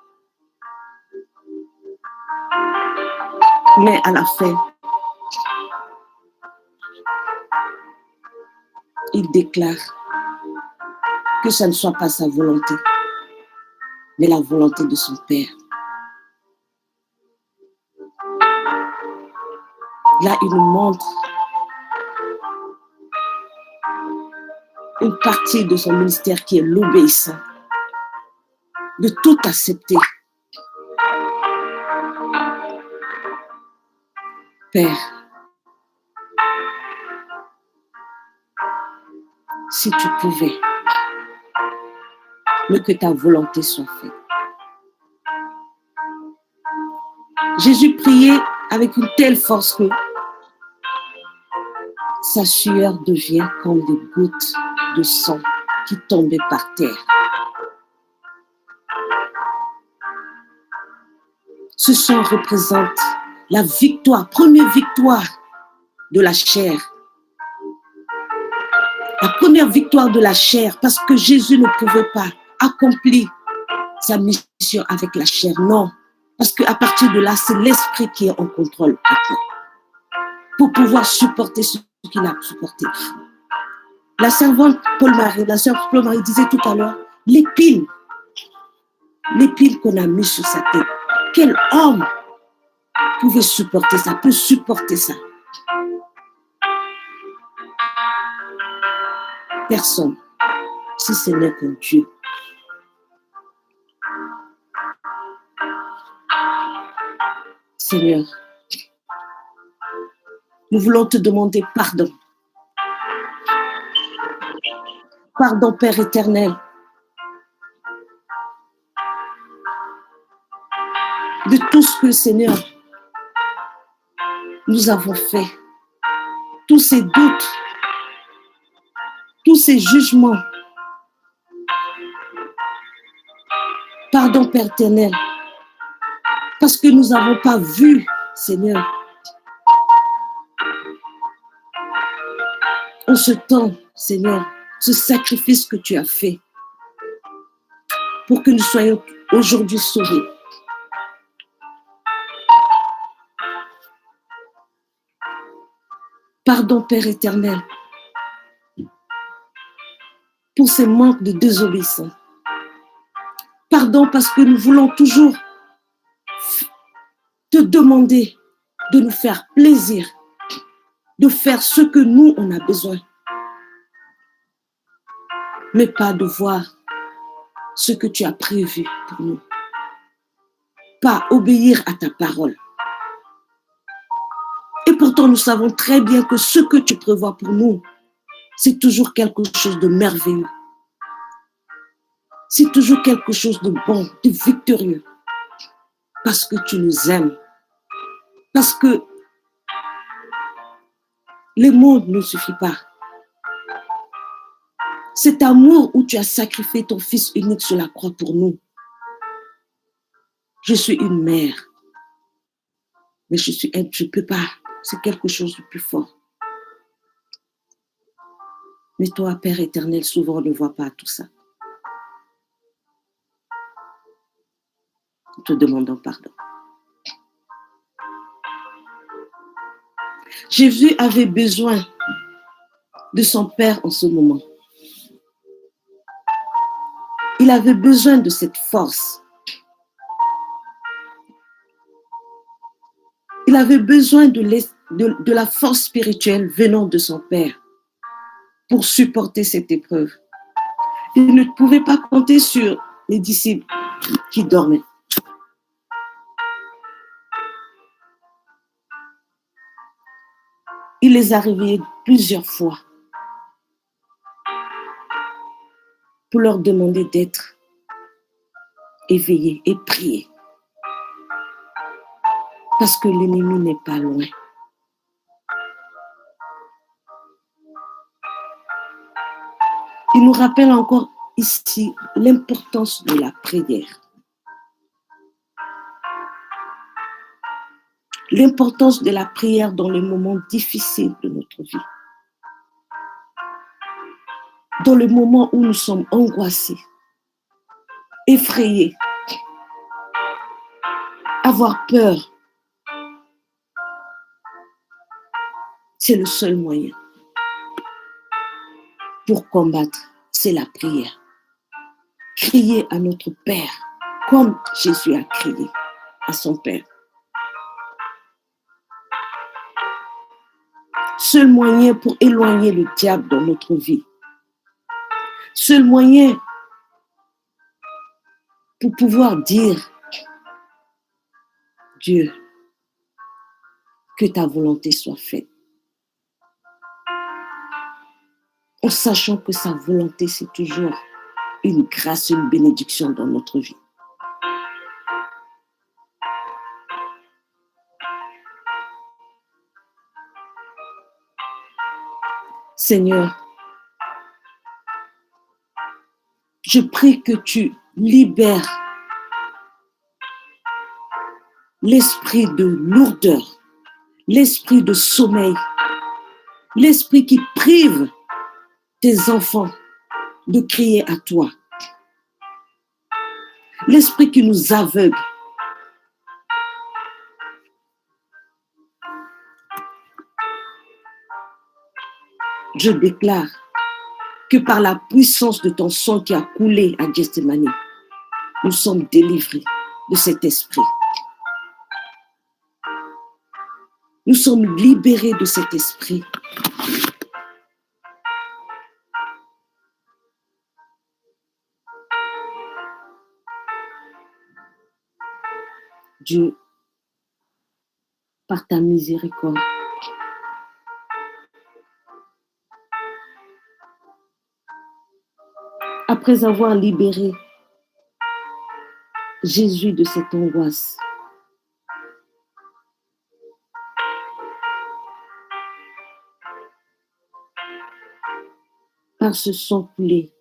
Mais à la fin, il déclare que ça ne soit pas sa volonté, mais la volonté de son Père. Là, il nous montre une partie de son ministère qui est l'obéissance, de tout accepter. Père, si tu pouvais, mais que ta volonté soit faite. Jésus priait avec une telle force que sa sueur devient comme des gouttes de sang qui tombaient par terre. Ce sang représente la victoire, première victoire de la chair. La première victoire de la chair, parce que Jésus ne pouvait pas accomplir sa mission avec la chair. Non, parce qu'à partir de là, c'est l'esprit qui est en contrôle pour pouvoir supporter ce qu'il a supporté. La servante Paul-Marie, la sœur Paul-Marie disait tout à l'heure, l'épine qu'on a mis sur sa tête. Quel homme pouvait supporter ça, peut supporter ça? Personne, si ce n'est que Dieu. Seigneur, nous voulons te demander pardon. Pardon, Père éternel, de tout ce que, Seigneur, nous avons fait, tous ces doutes, tous ces jugements. Pardon, Père éternel, parce que nous n'avons pas vu, Seigneur, en ce temps, Seigneur, ce sacrifice que tu as fait pour que nous soyons aujourd'hui sauvés. Pardon, Père éternel, pour ces manques de désobéissance. Pardon parce que nous voulons toujours te demander de nous faire plaisir, de faire ce que nous, on a besoin, mais pas de voir ce que tu as prévu pour nous. Pas obéir à ta parole. Et pourtant, nous savons très bien que ce que tu prévois pour nous, c'est toujours quelque chose de merveilleux. C'est toujours quelque chose de bon, de victorieux. Parce que tu nous aimes. Parce que le monde ne suffit pas. Cet amour où tu as sacrifié ton Fils unique sur la croix pour nous. Je suis une mère. Mais je ne peux pas. C'est quelque chose de plus fort. Mais toi, Père éternel, souvent on ne voit pas tout ça. Nous te demandons pardon. Jésus avait besoin de son Père en ce moment. Il avait besoin de cette force. Il avait besoin de la force spirituelle venant de son Père pour supporter cette épreuve. Il ne pouvait pas compter sur les disciples qui dormaient. Il les a réveillés plusieurs fois pour leur demander d'être éveillés et prier. Parce que l'ennemi n'est pas loin. Il nous rappelle encore ici l'importance de la prière. L'importance de la prière dans les moments difficiles de notre vie. Dans le moment où nous sommes angoissés, effrayés, avoir peur. C'est le seul moyen pour combattre, c'est la prière. Crier à notre Père, comme Jésus a crié à son Père. Seul moyen pour éloigner le diable dans notre vie. Seul moyen pour pouvoir dire, Dieu, que ta volonté soit faite. En sachant que sa volonté, c'est toujours une grâce, une bénédiction dans notre vie. Seigneur, je prie que tu libères l'esprit de lourdeur, l'esprit de sommeil, l'esprit qui prive tes enfants de crier à toi, l'esprit qui nous aveugle. Je déclare que par la puissance de ton sang qui a coulé à Gethsémani, nous sommes délivrés de cet esprit. Nous sommes libérés de cet esprit. Dieu, par ta miséricorde, après avoir libéré Jésus de cette angoisse, par ce sang coulé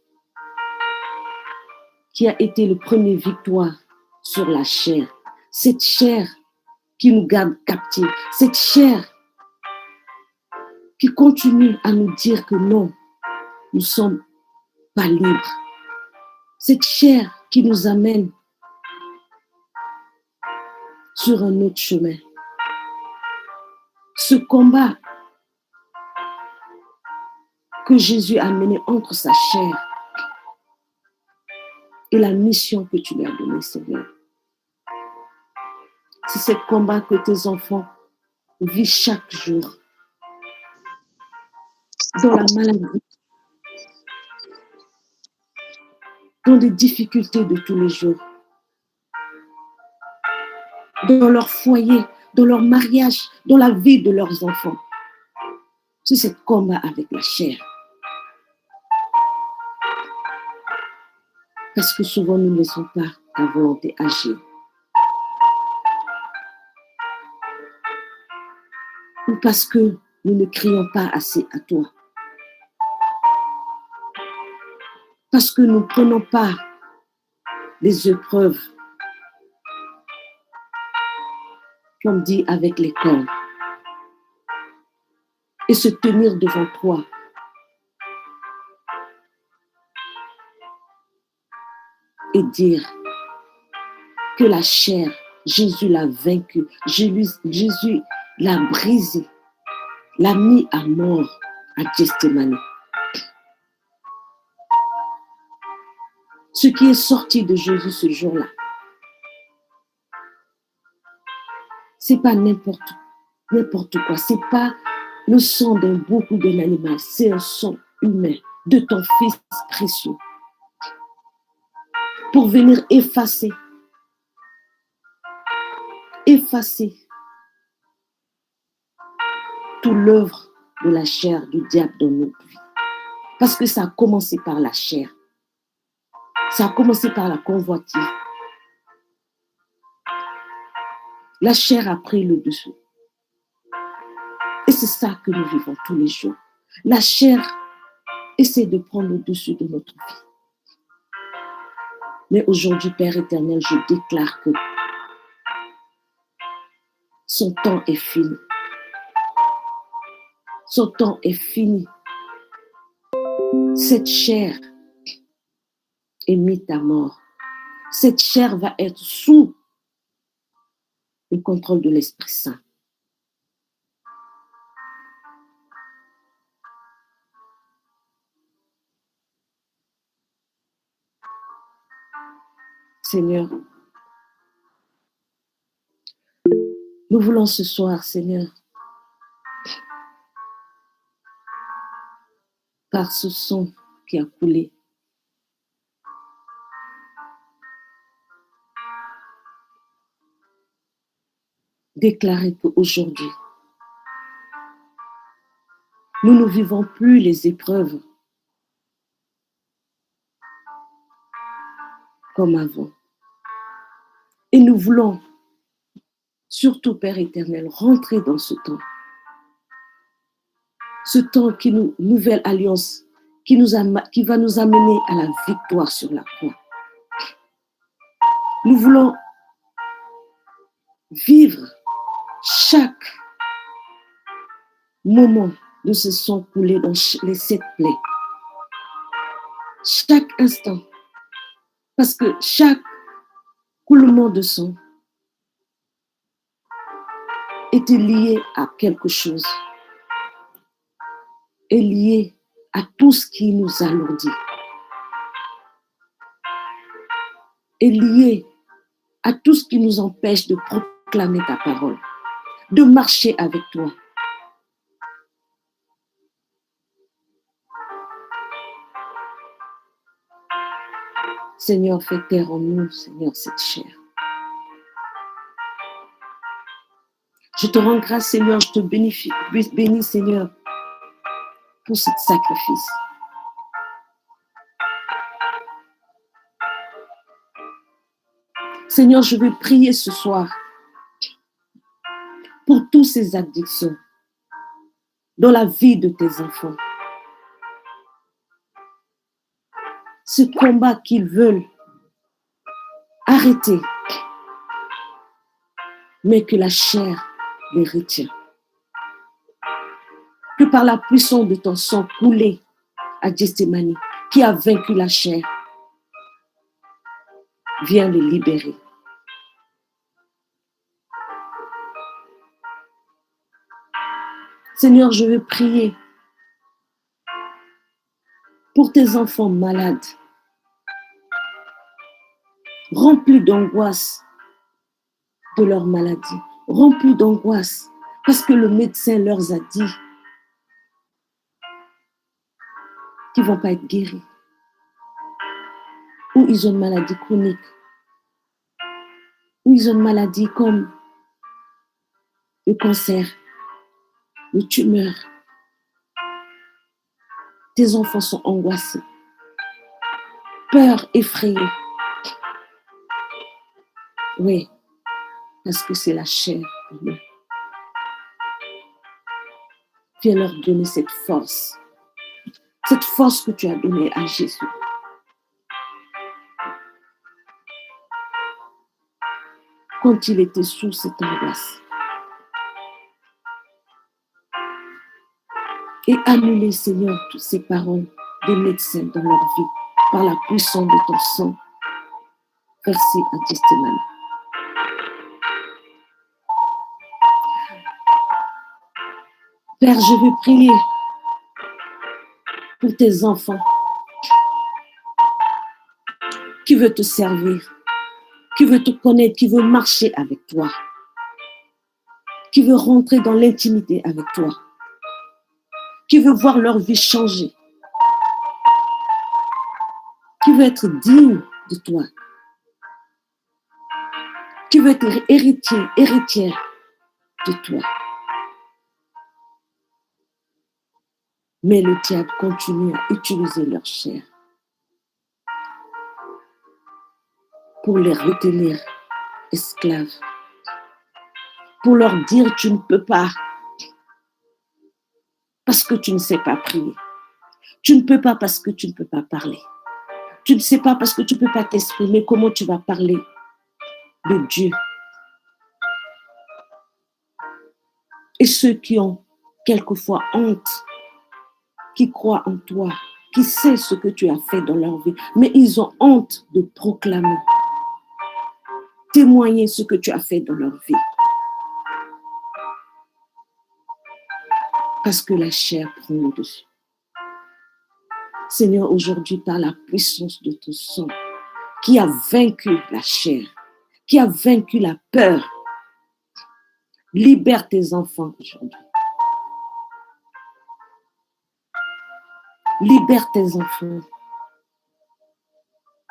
qui a été le premier victoire sur la chair, cette chair qui nous garde captifs, cette chair qui continue à nous dire que non, nous ne sommes pas libres, cette chair qui nous amène sur un autre chemin. Ce combat que Jésus a mené entre sa chair et la mission que tu lui as donnée, Seigneur. C'est ce combat que tes enfants vivent chaque jour, dans la maladie, dans des difficultés de tous les jours, dans leur foyer, dans leur mariage, dans la vie de leurs enfants. C'est ce combat avec la chair. Parce que souvent, nous ne laissons pas ta volonté agir. Ou parce que nous ne crions pas assez à toi. Parce que nous ne prenons pas les épreuves, comme dit avec les cordes, et se tenir devant toi. Et dire que la chair, Jésus l'a vaincue, Jésus l'a brisée, l'a mis à mort à Gethsémani. Ce qui est sorti de Jésus ce jour-là, c'est pas n'importe quoi, c'est pas le sang d'un bouc ou d'un animal, c'est un sang humain de ton Fils précieux. pour venir effacer toute l'œuvre de la chair du diable dans notre vie. Parce que ça a commencé par la chair. Ça a commencé par la convoitise. La chair a pris le dessus. Et c'est ça que nous vivons tous les jours. La chair essaie de prendre le dessus de notre vie. Mais aujourd'hui, Père éternel, je déclare que son temps est fini. Son temps est fini. Cette chair est mise à mort. Cette chair va être sous le contrôle de l'Esprit Saint. Seigneur, nous voulons ce soir, Seigneur, par ce sang qui a coulé, déclarer qu'aujourd'hui, nous ne vivons plus les épreuves comme avant. Et nous voulons, surtout Père éternel, rentrer dans ce temps. Ce temps qui nous, nouvelle alliance, qui va nous amener à la victoire sur la croix. Nous voulons vivre chaque moment de ce sang coulé dans les 7 plaies. Chaque instant. Parce que chaque coulement de sang était lié à quelque chose. Est lié à tout ce qui nous alourdit. Est lié à tout ce qui nous empêche de proclamer ta parole, de marcher avec toi. Seigneur, fais taire en nous, Seigneur, cette chair. Je te rends grâce, Seigneur, je te bénis, Seigneur, pour ce sacrifice. Seigneur, je veux prier ce soir pour toutes ces addictions dans la vie de tes enfants. Ce combat qu'ils veulent arrêter, mais que la chair les retient. Que par la puissance de ton sang coulé à Gethsémani, qui a vaincu la chair, viens les libérer. Seigneur, je veux prier pour tes enfants malades, remplis d'angoisse de leur maladie, remplis d'angoisse parce que le médecin leur a dit qu'ils ne vont pas être guéris, ou ils ont une maladie chronique, ou ils ont une maladie comme le cancer, le tumeur. Tes enfants sont angoissés, peur, effrayés. Oui, parce que c'est la chair en eux. Viens leur donner cette force que tu as donnée à Jésus. Quand il était sous cette angoisse. Et annuler, Seigneur, toutes ces paroles des médecins dans leur vie par la puissance de ton sang versé à Gethsémani. Père, je veux prier pour tes enfants qui veulent te servir, qui veulent te connaître, qui veulent marcher avec toi, qui veulent rentrer dans l'intimité avec toi, qui veulent voir leur vie changer, qui veulent être digne de toi, veut être héritière de toi. Mais le diable continue à utiliser leur chair pour les retenir esclaves, pour leur dire tu ne peux pas parce que tu ne sais pas prier. Tu ne peux pas parce que tu ne peux pas parler. Tu ne sais pas parce que tu ne peux pas t'exprimer. Comment tu vas parler de Dieu? Et ceux qui ont quelquefois honte, qui croient en toi, qui savent ce que tu as fait dans leur vie, mais ils ont honte de proclamer, témoigner ce que tu as fait dans leur vie. Parce que la chair prend le dessus. Seigneur, aujourd'hui, par la puissance de ton sang, qui a vaincu la chair, qui a vaincu la peur, libère tes enfants aujourd'hui. Libère tes enfants.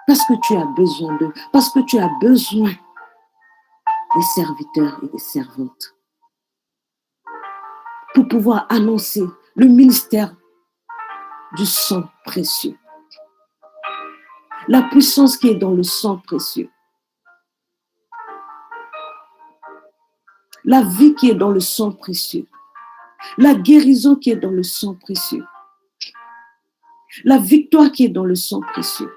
Parce que tu as besoin d'eux. Parce que tu as besoin des serviteurs et des servantes. Pour pouvoir annoncer le ministère du sang précieux. La puissance qui est dans le sang précieux. La vie qui est dans le sang précieux. La guérison qui est dans le sang précieux. La victoire qui est dans le sang précieux.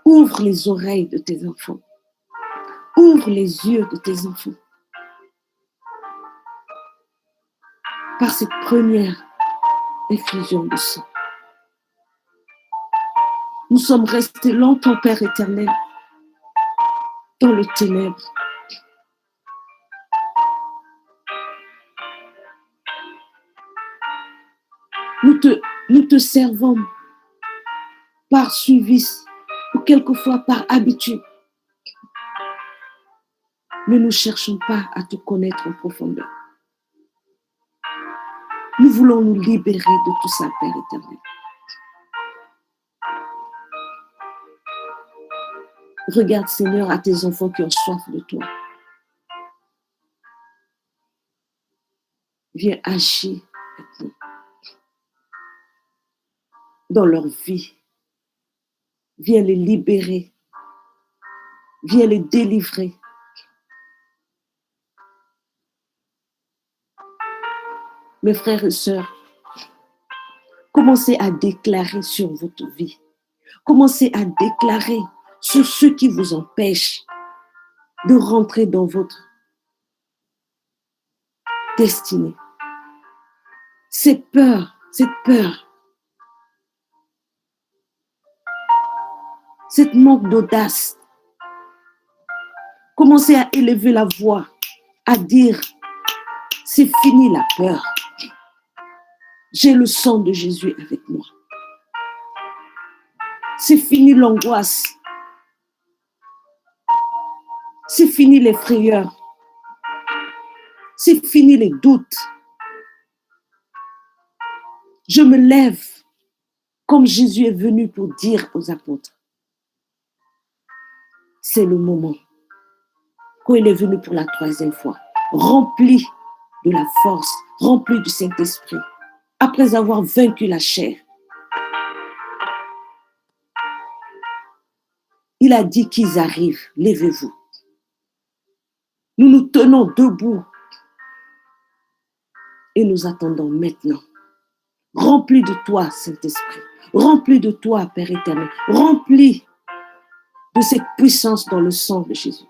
Ouvre les oreilles de tes enfants. Ouvre les yeux de tes enfants. Par cette première effusion de sang. Nous sommes restés longtemps, Père éternel, dans le ténèbre. Nous te servons par suivi ou quelquefois par habitude. Mais nous ne cherchons pas à te connaître en profondeur. Nous voulons nous libérer de tout ça, Père éternel. Regarde, Seigneur, à tes enfants qui ont soif de toi. Viens agir maintenant dans leur vie. Viens les libérer. Viens les délivrer. Mes frères et sœurs, commencez à déclarer sur votre vie. Commencez à déclarer sur ceux qui vous empêchent de rentrer dans votre destinée. Cette peur, cette manque d'audace. Commencez à élever la voix, à dire, c'est fini la peur. J'ai le sang de Jésus avec moi. C'est fini l'angoisse. C'est fini les frayeurs. C'est fini les doutes. Je me lève comme Jésus est venu pour dire aux apôtres. C'est le moment. Quand il est venu pour la 3e fois, rempli de la force, rempli du Saint-Esprit, après avoir vaincu la chair. Il a dit qu'ils arrivent, levez-vous. Nous nous tenons debout et nous attendons maintenant. Rempli de toi, Saint-Esprit, rempli de toi, Père éternel, rempli de cette puissance dans le sang de Jésus.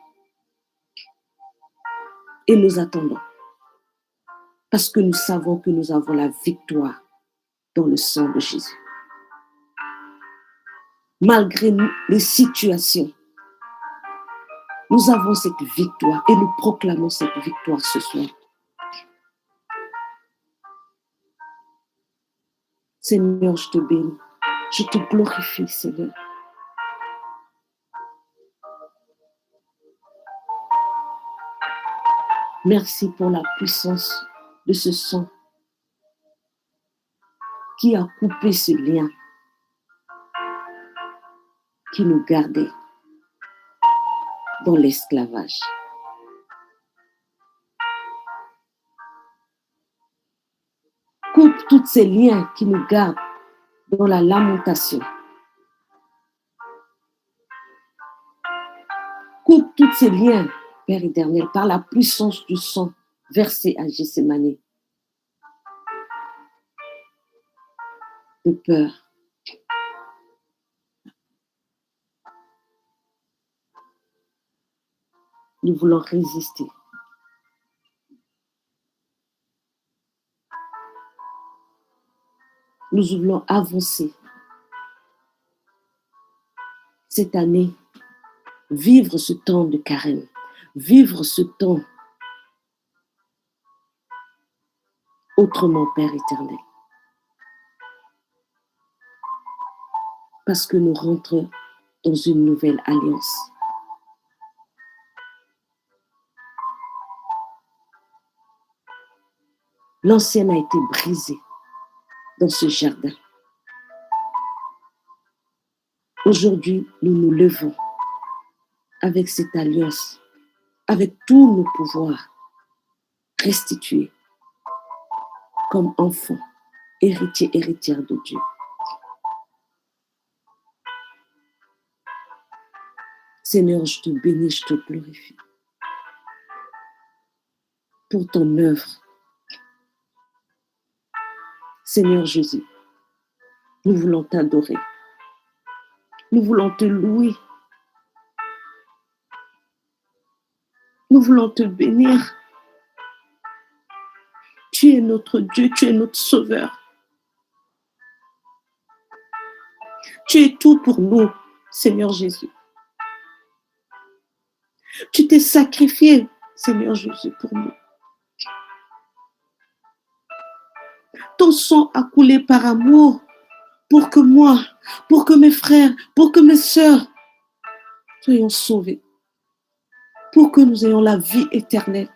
Et nous attendons. Parce que nous savons que nous avons la victoire dans le sang de Jésus. Malgré les situations, nous avons cette victoire et nous proclamons cette victoire ce soir. Seigneur, je te bénis. Je te glorifie, Seigneur. Merci pour la puissance de ce sang qui a coupé ce lien. qui nous gardait dans l'esclavage. Coupe tous ces liens qui nous gardent dans la lamentation. Coupe tous ces liens, Père éternel, par la puissance du sang versé à Gethsémani. De peur. Nous voulons résister. Nous voulons avancer. Cette année, vivre ce temps de carême, vivre ce temps autrement, Père éternel. Parce que nous rentrons dans une nouvelle alliance. L'ancienne a été brisée dans ce jardin. Aujourd'hui, nous nous levons avec cette alliance, avec tous nos pouvoirs restitués comme enfants, héritiers, héritières de Dieu. Seigneur, je te bénis, je te glorifie pour ton œuvre. Seigneur Jésus, nous voulons t'adorer. Nous voulons te louer. Nous voulons te bénir. Tu es notre Dieu, tu es notre Sauveur. Tu es tout pour nous, Seigneur Jésus. Tu t'es sacrifié, Seigneur Jésus, pour nous. Ton sang a coulé par amour pour que moi, pour que mes frères, pour que mes sœurs soyons sauvés, pour que nous ayons la vie éternelle.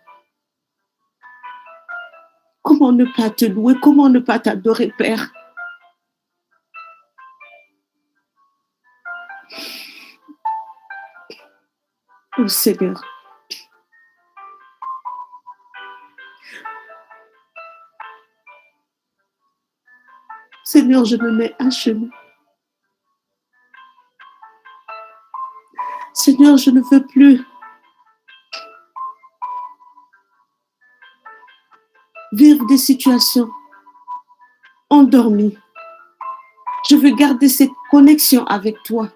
Comment ne pas te louer, comment ne pas t'adorer, Père? Oh Seigneur, Seigneur, je me mets à genoux. Seigneur, je ne veux plus vivre des situations endormies. Je veux garder cette connexion avec toi.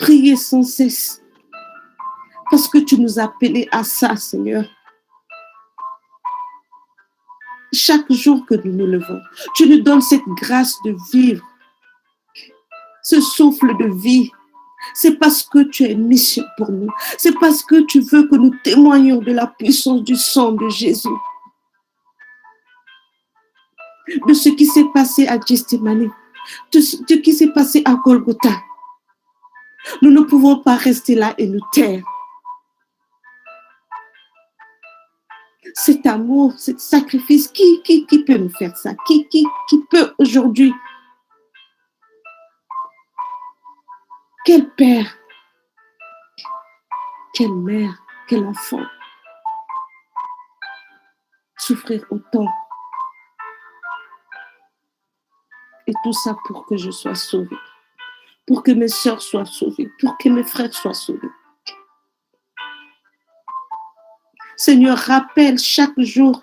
Prier sans cesse. Parce que tu nous as appelés à ça, Seigneur. Chaque jour que nous nous levons, tu nous donnes cette grâce de vivre. Ce souffle de vie. C'est parce que tu as une mission pour nous. C'est parce que tu veux que nous témoignions de la puissance du sang de Jésus. De ce qui s'est passé à Gethsémani. De ce qui s'est passé à Golgotha. Nous ne pouvons pas rester là et nous taire. Cet amour, cet sacrifice, qui peut nous faire ça? Qui peut aujourd'hui? Quel père, quelle mère, quel enfant souffrir autant? Et tout ça pour que je sois sauvée, pour que mes sœurs soient sauvées, pour que mes frères soient sauvés. Seigneur, rappelle chaque jour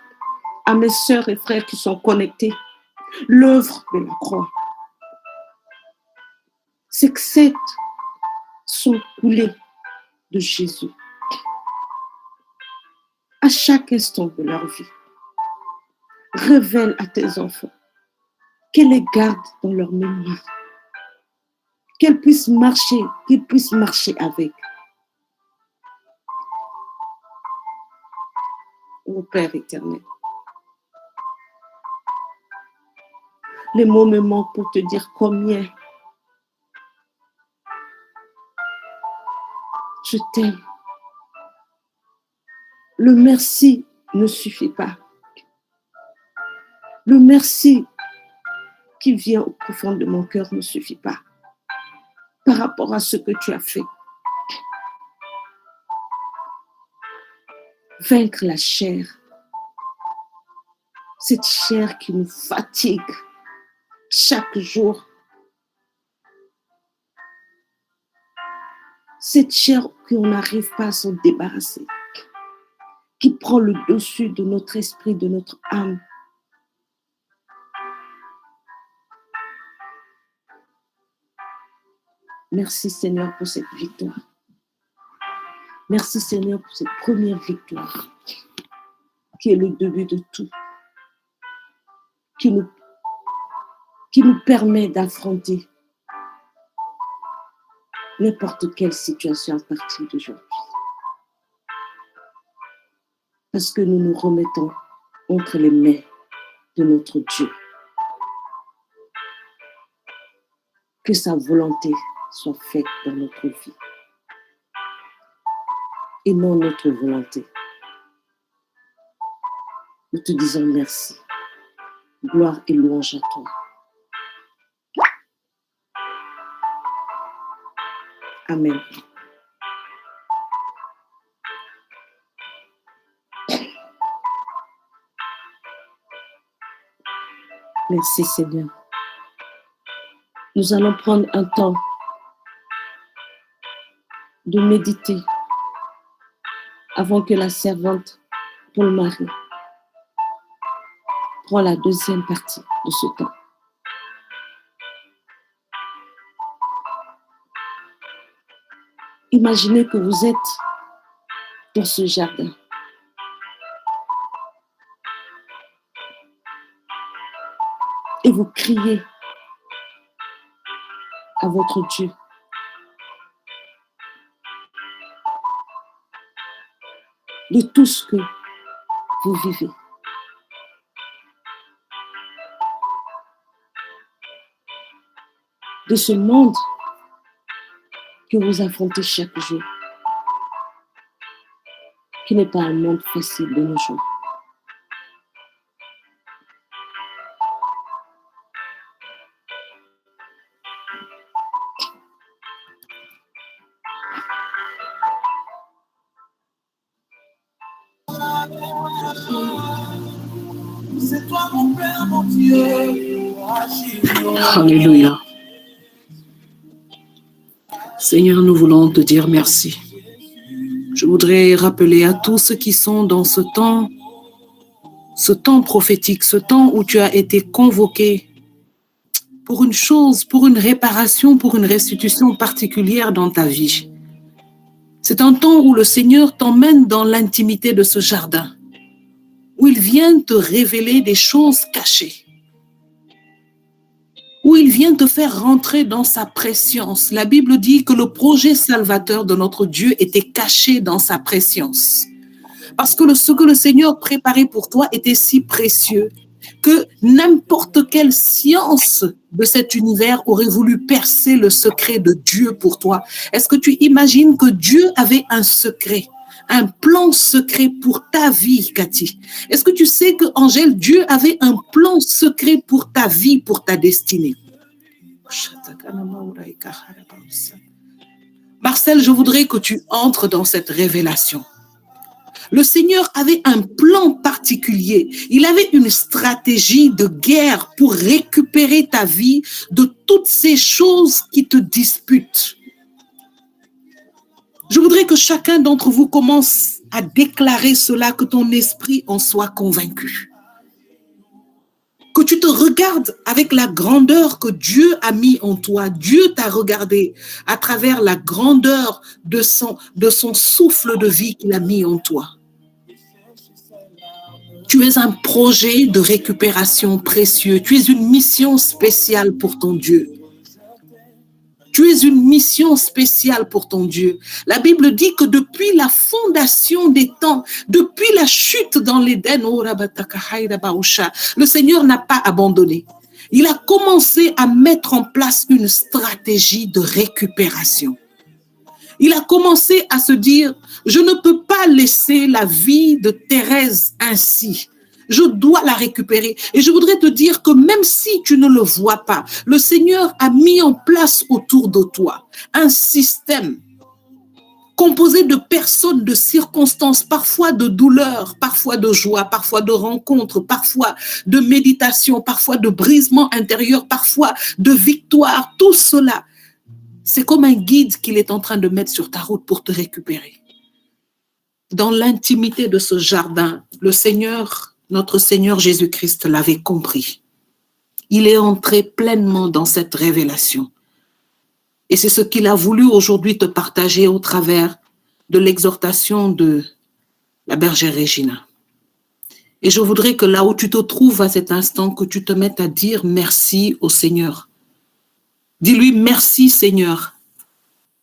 à mes sœurs et frères qui sont connectés l'œuvre de la croix. C'est que cette sang coulé de Jésus à chaque instant de leur vie. Révèle à tes enfants qu'elle les garde dans leur mémoire, qu'ils puissent marcher avec. Ô Père éternel, les mots me manquent pour te dire combien je t'aime. Le merci ne suffit pas. Le merci qui vient au profond de mon cœur ne suffit pas. par rapport à ce que tu as fait. Vaincre la chair, cette chair qui nous fatigue chaque jour. Cette chair qu'on n'arrive pas à s'en débarrasser, qui prend le dessus de notre esprit, de notre âme. Merci Seigneur pour cette victoire. Merci Seigneur pour cette première victoire qui est le début de tout, qui nous permet d'affronter n'importe quelle situation à partir d'aujourd'hui. Parce que nous nous remettons entre les mains de notre Dieu. Que sa volonté soit faite dans notre vie et non notre volonté. Nous te disons merci. Gloire et louange à toi. Amen. Merci Seigneur. Nous allons prendre un temps de méditer avant que la servante Paul-Marie prenne la deuxième partie de ce temps. Imaginez que vous êtes dans ce jardin. Et vous criez à votre Dieu. De tout ce que vous vivez. De ce monde que vous affrontez chaque jour, qui n'est pas un monde facile de nos jours. C'est toi mon Père, mon Dieu. Alléluia. Seigneur, nous voulons te dire merci. Je voudrais rappeler à tous ceux qui sont dans ce temps prophétique, ce temps où tu as été convoqué pour une chose, pour une réparation, pour une restitution particulière dans ta vie. C'est un temps où le Seigneur t'emmène dans l'intimité de ce jardin, où il vient te révéler des choses cachées, où il vient te faire rentrer dans sa préscience. La Bible dit que le projet salvateur de notre Dieu était caché dans sa préscience. Parce que ce que le Seigneur préparait pour toi était si précieux que n'importe quelle science de cet univers aurait voulu percer le secret de Dieu pour toi. Est-ce que tu imagines que Dieu avait un secret, un plan secret pour ta vie, Cathy? Est-ce que tu sais que, Angèle, Dieu avait un plan secret pour ta vie, pour ta destinée? Marcel, je voudrais que tu entres dans cette révélation. Le Seigneur avait un plan particulier. Il avait une stratégie de guerre pour récupérer ta vie de toutes ces choses qui te disputent. Je voudrais que chacun d'entre vous commence à déclarer cela, que ton esprit en soit convaincu. Que tu te regardes avec la grandeur que Dieu a mis en toi. Dieu t'a regardé à travers la grandeur de son souffle de vie qu'il a mis en toi. Tu es un projet de récupération précieux. Tu es une mission spéciale pour ton Dieu. Tu es une mission spéciale pour ton Dieu. La Bible dit que depuis la fondation des temps, depuis la chute dans l'Éden, le Seigneur n'a pas abandonné. Il a commencé à mettre en place une stratégie de récupération. Il a commencé à se dire, je ne peux pas laisser la vie de Thérèse ainsi. Je dois la récupérer. Et je voudrais te dire que même si tu ne le vois pas, le Seigneur a mis en place autour de toi un système composé de personnes, de circonstances, parfois de douleur, parfois de joie, parfois de rencontres, parfois de méditation, parfois de brisement intérieur, parfois de victoire. Tout cela, c'est comme un guide qu'il est en train de mettre sur ta route pour te récupérer. Dans l'intimité de ce jardin, le Seigneur, notre Seigneur Jésus-Christ l'avait compris. Il est entré pleinement dans cette révélation. Et c'est ce qu'il a voulu aujourd'hui te partager au travers de l'exhortation de la bergère Regina. Et je voudrais que là où tu te trouves à cet instant, que tu te mettes à dire merci au Seigneur. Dis-lui merci Seigneur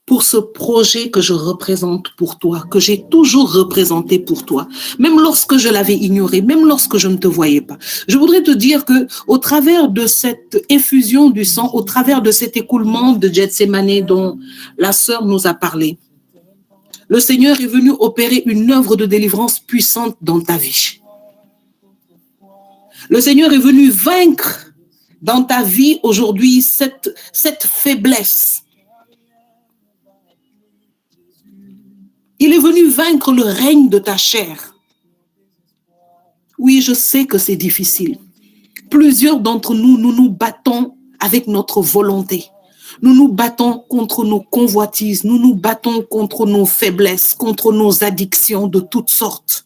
pour ce projet que je représente pour toi, que j'ai toujours représenté pour toi, même lorsque je l'avais ignoré, même lorsque je ne te voyais pas. Je voudrais te dire que au travers de cette effusion du sang, au travers de cet écoulement de Gethsémani dont la sœur nous a parlé, le Seigneur est venu opérer une œuvre de délivrance puissante dans ta vie. Le Seigneur est venu vaincre dans ta vie aujourd'hui cette faiblesse. Il est venu vaincre le règne de ta chair. Oui, je sais que c'est difficile. Plusieurs d'entre nous, nous nous battons avec notre volonté. Nous nous battons contre nos convoitises. Nous nous battons contre nos faiblesses, contre nos addictions de toutes sortes.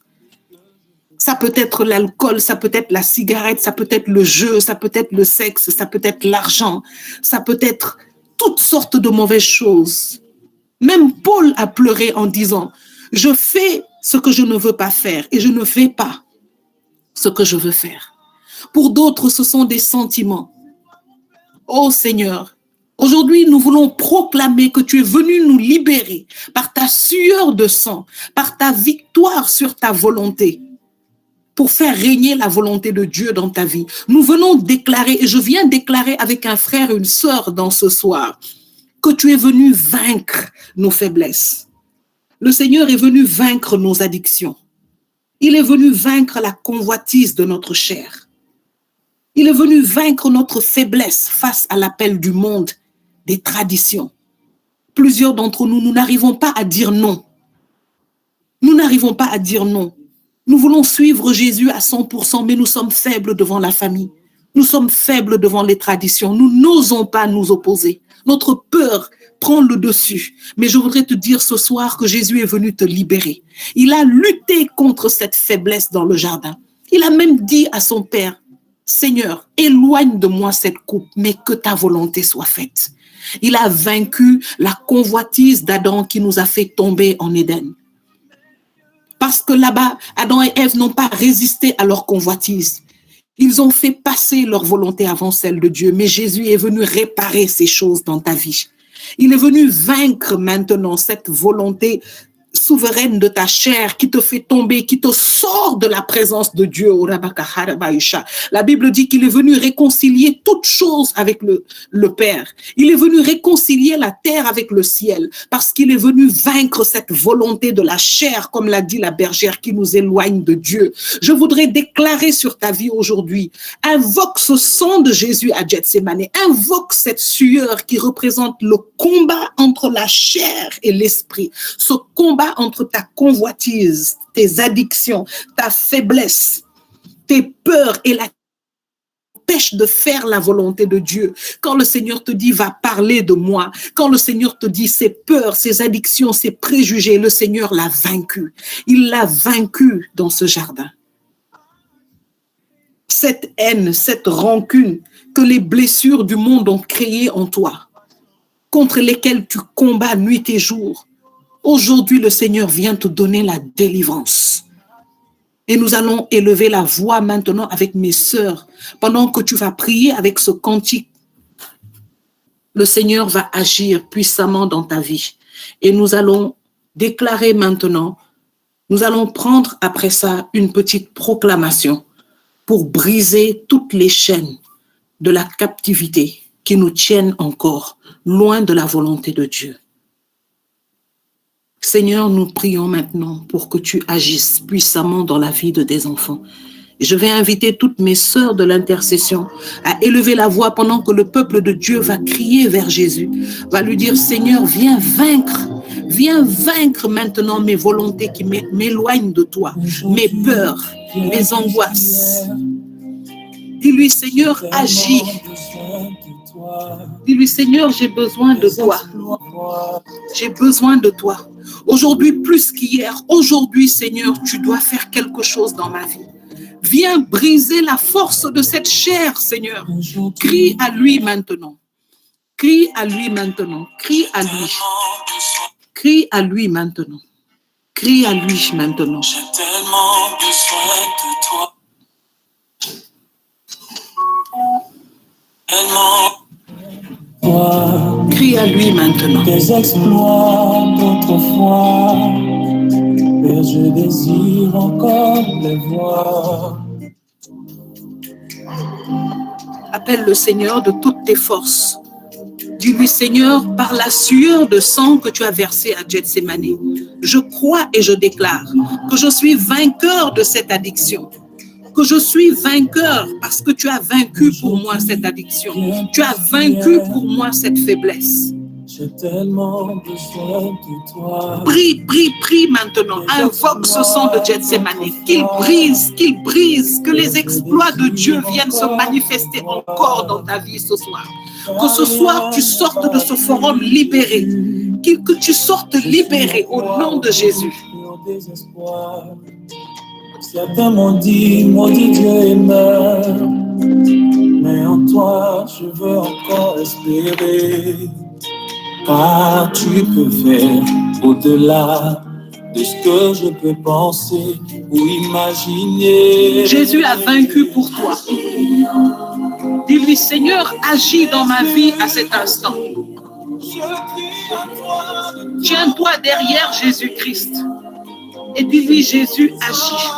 Ça peut être l'alcool, ça peut être la cigarette, ça peut être le jeu, ça peut être le sexe, ça peut être l'argent, ça peut être toutes sortes de mauvaises choses. Même Paul a pleuré en disant, je fais ce que je ne veux pas faire et je ne fais pas ce que je veux faire. Pour d'autres, ce sont des sentiments. Oh Seigneur, aujourd'hui, nous voulons proclamer que tu es venu nous libérer par ta sueur de sang, par ta victoire sur ta volonté, pour faire régner la volonté de Dieu dans ta vie. Nous venons déclarer, et je viens déclarer avec un frère et une sœur dans ce soir, que tu es venu vaincre nos faiblesses. Le Seigneur est venu vaincre nos addictions. Il est venu vaincre la convoitise de notre chair. Il est venu vaincre notre faiblesse face à l'appel du monde, des traditions. Plusieurs d'entre nous, nous n'arrivons pas à dire non. Nous n'arrivons pas à dire non. Nous voulons suivre Jésus à 100%, mais nous sommes faibles devant la famille. Nous sommes faibles devant les traditions. Nous n'osons pas nous opposer. Notre peur prend le dessus. Mais je voudrais te dire ce soir que Jésus est venu te libérer. Il a lutté contre cette faiblesse dans le jardin. Il a même dit à son Père, Seigneur, éloigne de moi cette coupe, mais que ta volonté soit faite. Il a vaincu la convoitise d'Adam qui nous a fait tomber en Éden. Parce que là-bas, Adam et Ève n'ont pas résisté à leur convoitise. Ils ont fait passer leur volonté avant celle de Dieu, mais Jésus est venu réparer ces choses dans ta vie. Il est venu vaincre maintenant cette volonté souveraine de ta chair qui te fait tomber, qui te sort de la présence de Dieu. La Bible dit qu'il est venu réconcilier toutes choses avec le Père. Il est venu réconcilier la terre avec le ciel parce qu'il est venu vaincre cette volonté de la chair, comme l'a dit la bergère, qui nous éloigne de Dieu. Je voudrais déclarer sur ta vie aujourd'hui, invoque ce sang de Jésus à Gethsémani, invoque cette sueur qui représente le combat entre la chair et l'esprit, ce combat entre ta convoitise, tes addictions, ta faiblesse, tes peurs et la pêche de faire la volonté de Dieu. Quand le Seigneur te dit, va parler de moi, quand le Seigneur te dit, ces peurs, ces addictions, ces préjugés, le Seigneur l'a vaincu. Il l'a vaincu dans ce jardin. Cette haine, cette rancune que les blessures du monde ont créée en toi, contre lesquelles tu combats nuit et jour, aujourd'hui, le Seigneur vient te donner la délivrance. Et nous allons élever la voix maintenant avec mes sœurs. Pendant que tu vas prier avec ce cantique, le Seigneur va agir puissamment dans ta vie. Et nous allons déclarer maintenant, nous allons prendre après ça une petite proclamation pour briser toutes les chaînes de la captivité qui nous tiennent encore loin de la volonté de Dieu. Seigneur, nous prions maintenant pour que tu agisses puissamment dans la vie de tes enfants. Et je vais inviter toutes mes sœurs de l'intercession à élever la voix pendant que le peuple de Dieu va crier vers Jésus, va lui dire, Seigneur, viens vaincre maintenant mes volontés qui m'éloignent de toi, mes peurs, mes angoisses. Dis-lui, Seigneur, agis. Dis-lui, Seigneur, j'ai besoin de toi. J'ai besoin de toi. Aujourd'hui, plus qu'hier, aujourd'hui, Seigneur, tu dois faire quelque chose dans ma vie. Viens briser la force de cette chair, Seigneur. Crie à lui maintenant. Crie à lui maintenant. Crie à lui. Crie à lui maintenant. Crie à lui maintenant. J'ai tellement besoin de toi. Tellement. Crie à lui maintenant. Des exploits d'autrefois, et je désire encore les voir. Appelle le Seigneur de toutes tes forces. Dis-lui, Seigneur, par la sueur de sang que tu as versée à Gethsémani, je crois et je déclare que je suis vainqueur de cette addiction. Que je suis vainqueur parce que tu as vaincu pour moi cette addiction. Tu as vaincu pour moi cette faiblesse. J'ai tellement besoin de toi. Prie maintenant. Invoque ce sang de Gethsémani. Qu'il brise, que les exploits de Dieu viennent se manifester encore dans ta vie ce soir. Que ce soir, tu sortes de ce forum libéré. Que tu sortes libéré au nom de Jésus. Certains m'ont dit, maudit Dieu et meurt. Mais en toi, je veux encore espérer. Car tu peux faire au-delà de ce que je peux penser ou imaginer. Jésus a vaincu pour toi. Dis-lui, Seigneur, agis dans ma vie à cet instant. Tiens-toi derrière Jésus-Christ. Et dis-lui, Jésus, agis.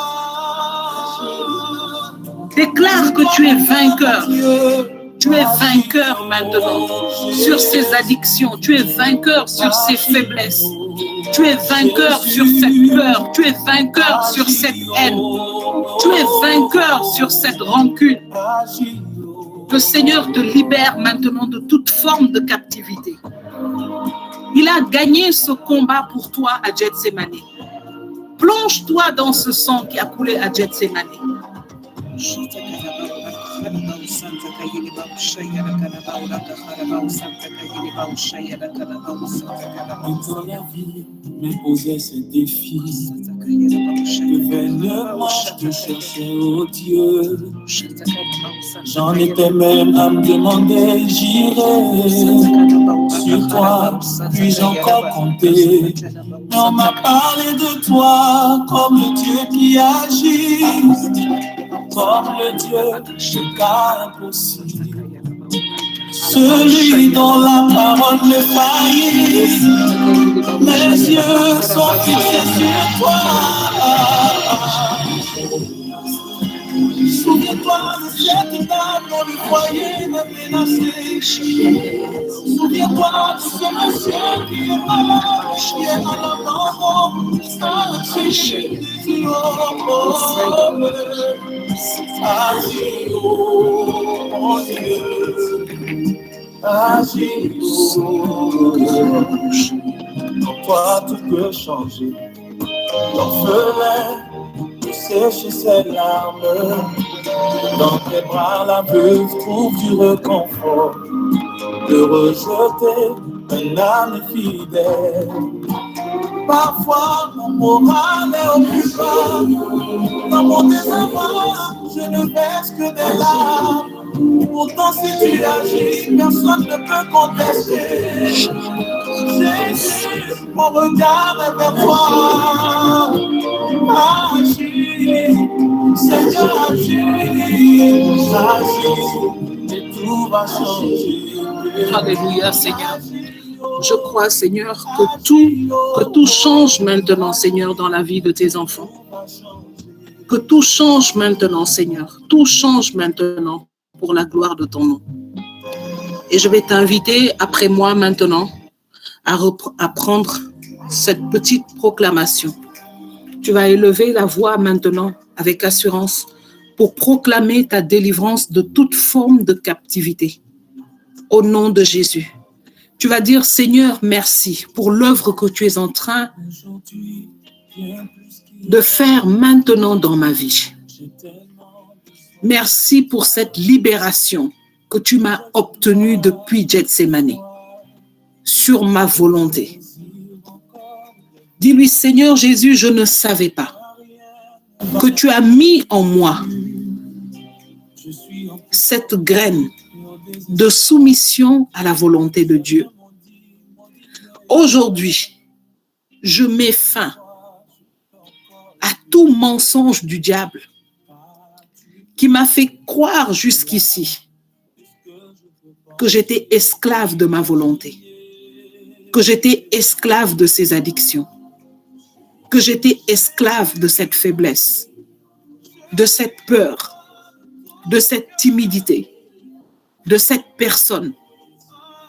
Déclare que tu es vainqueur. Tu es vainqueur maintenant sur ces addictions. Tu es vainqueur sur ces faiblesses. Tu es vainqueur sur cette peur. Tu es vainqueur sur cette haine. Tu es vainqueur sur cette rancune. Le Seigneur te libère maintenant de toute forme de captivité. Il a gagné ce combat pour toi à Gethsémani. Plonge-toi dans ce sang qui a coulé à Gethsémani. Dans la vie, m'imposait ce défi. Je vainement te chercher, oh Dieu. J'en étais même à me demander, j'irai sur toi, puis-je encore compter. Mais on m'a parlé de toi comme le Dieu qui agit, comme le Dieu du cas impossible. Celui dont la parole ne faillit, mes yeux sont fixés sur toi. Souviens-toi de cette dame dont le foyer m'a menacé. Souviens-toi de ce monsieur qui est malade, qui est dans l'abandon, sans péché. Agis, oh mon Dieu. Agis, en toi tout peut changer. L'orphelin peut sécher ses larmes. Dans tes bras la veuve trouve du réconfort. De rejeter un âme fidèle. Parfois mon moral est au plus bas. Dans mon désarroi, je ne verse que des larmes. Pourtant si tu agis, personne ne peut contester. Jésus, mon regard est vers toi. Agis, Seigneur, agis. Agis, et tout va changer. Alléluia, Seigneur. Je crois, Seigneur, que tout change maintenant, Seigneur, dans la vie de tes enfants. Que tout change maintenant, Seigneur. Tout change maintenant pour la gloire de ton nom. Et je vais t'inviter, après moi maintenant, à prendre cette petite proclamation. Tu vas élever la voix maintenant avec assurance pour proclamer ta délivrance de toute forme de captivité. Au nom de Jésus. Tu vas dire, Seigneur, merci pour l'œuvre que tu es en train de faire maintenant dans ma vie. Merci pour cette libération que tu m'as obtenue depuis Gethsémani, sur ma volonté. Dis-lui, Seigneur Jésus, je ne savais pas que tu as mis en moi cette graine de soumission à la volonté de Dieu. Aujourd'hui, je mets fin à tout mensonge du diable qui m'a fait croire jusqu'ici que j'étais esclave de ma volonté, que j'étais esclave de ces addictions, que j'étais esclave de cette faiblesse, de cette peur, de cette timidité, de cette personne,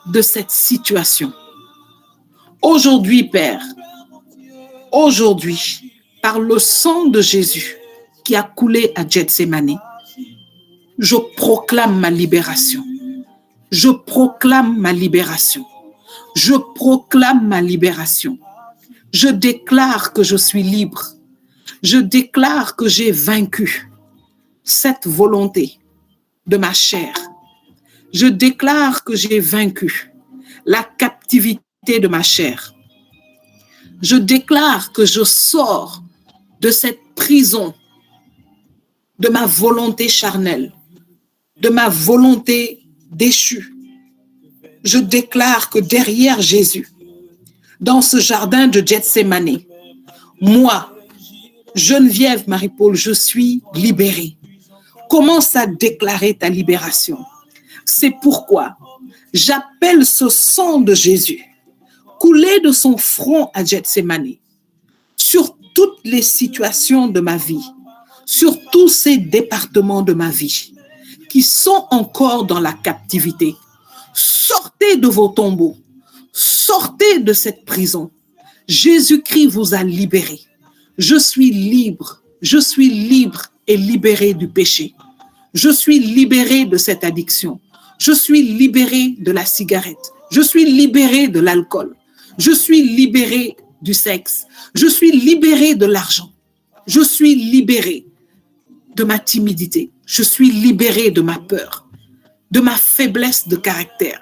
de cette situation. Aujourd'hui, Père, aujourd'hui, par le sang de Jésus qui a coulé à Gethsémani, je proclame ma libération. Je proclame ma libération. Je proclame ma libération. Je déclare que je suis libre. Je déclare que j'ai vaincu cette volonté de ma chair. Je déclare que j'ai vaincu la captivité de ma chair. Je déclare que je sors de cette prison de ma volonté charnelle, de ma volonté déchue. Je déclare que derrière Jésus, dans ce jardin de Gethsémani, moi, Geneviève Marie-Paul, je suis libérée. Commence à déclarer ta libération. C'est pourquoi j'appelle ce sang de Jésus, coulé de son front à Gethsémani, sur toutes les situations de ma vie, sur tous ces départements de ma vie qui sont encore dans la captivité. Sortez de vos tombeaux, sortez de cette prison. Jésus-Christ vous a libérés. Je suis libre et libéré du péché. Je suis libéré de cette addiction. Je suis libéré de la cigarette. Je suis libéré de l'alcool. Je suis libéré du sexe. Je suis libéré de l'argent. Je suis libéré de ma timidité. Je suis libéré de ma peur, de ma faiblesse de caractère.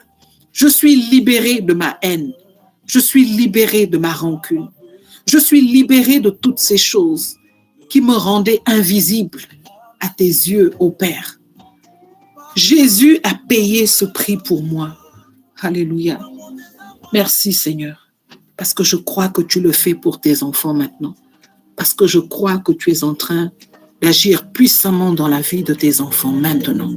Je suis libéré de ma haine. Je suis libéré de ma rancune. Je suis libéré de toutes ces choses qui me rendaient invisible à tes yeux, ô Père. Jésus a payé ce prix pour moi. Alléluia. Merci Seigneur, parce que je crois que tu le fais pour tes enfants maintenant. Parce que je crois que tu es en train d'agir puissamment dans la vie de tes enfants maintenant.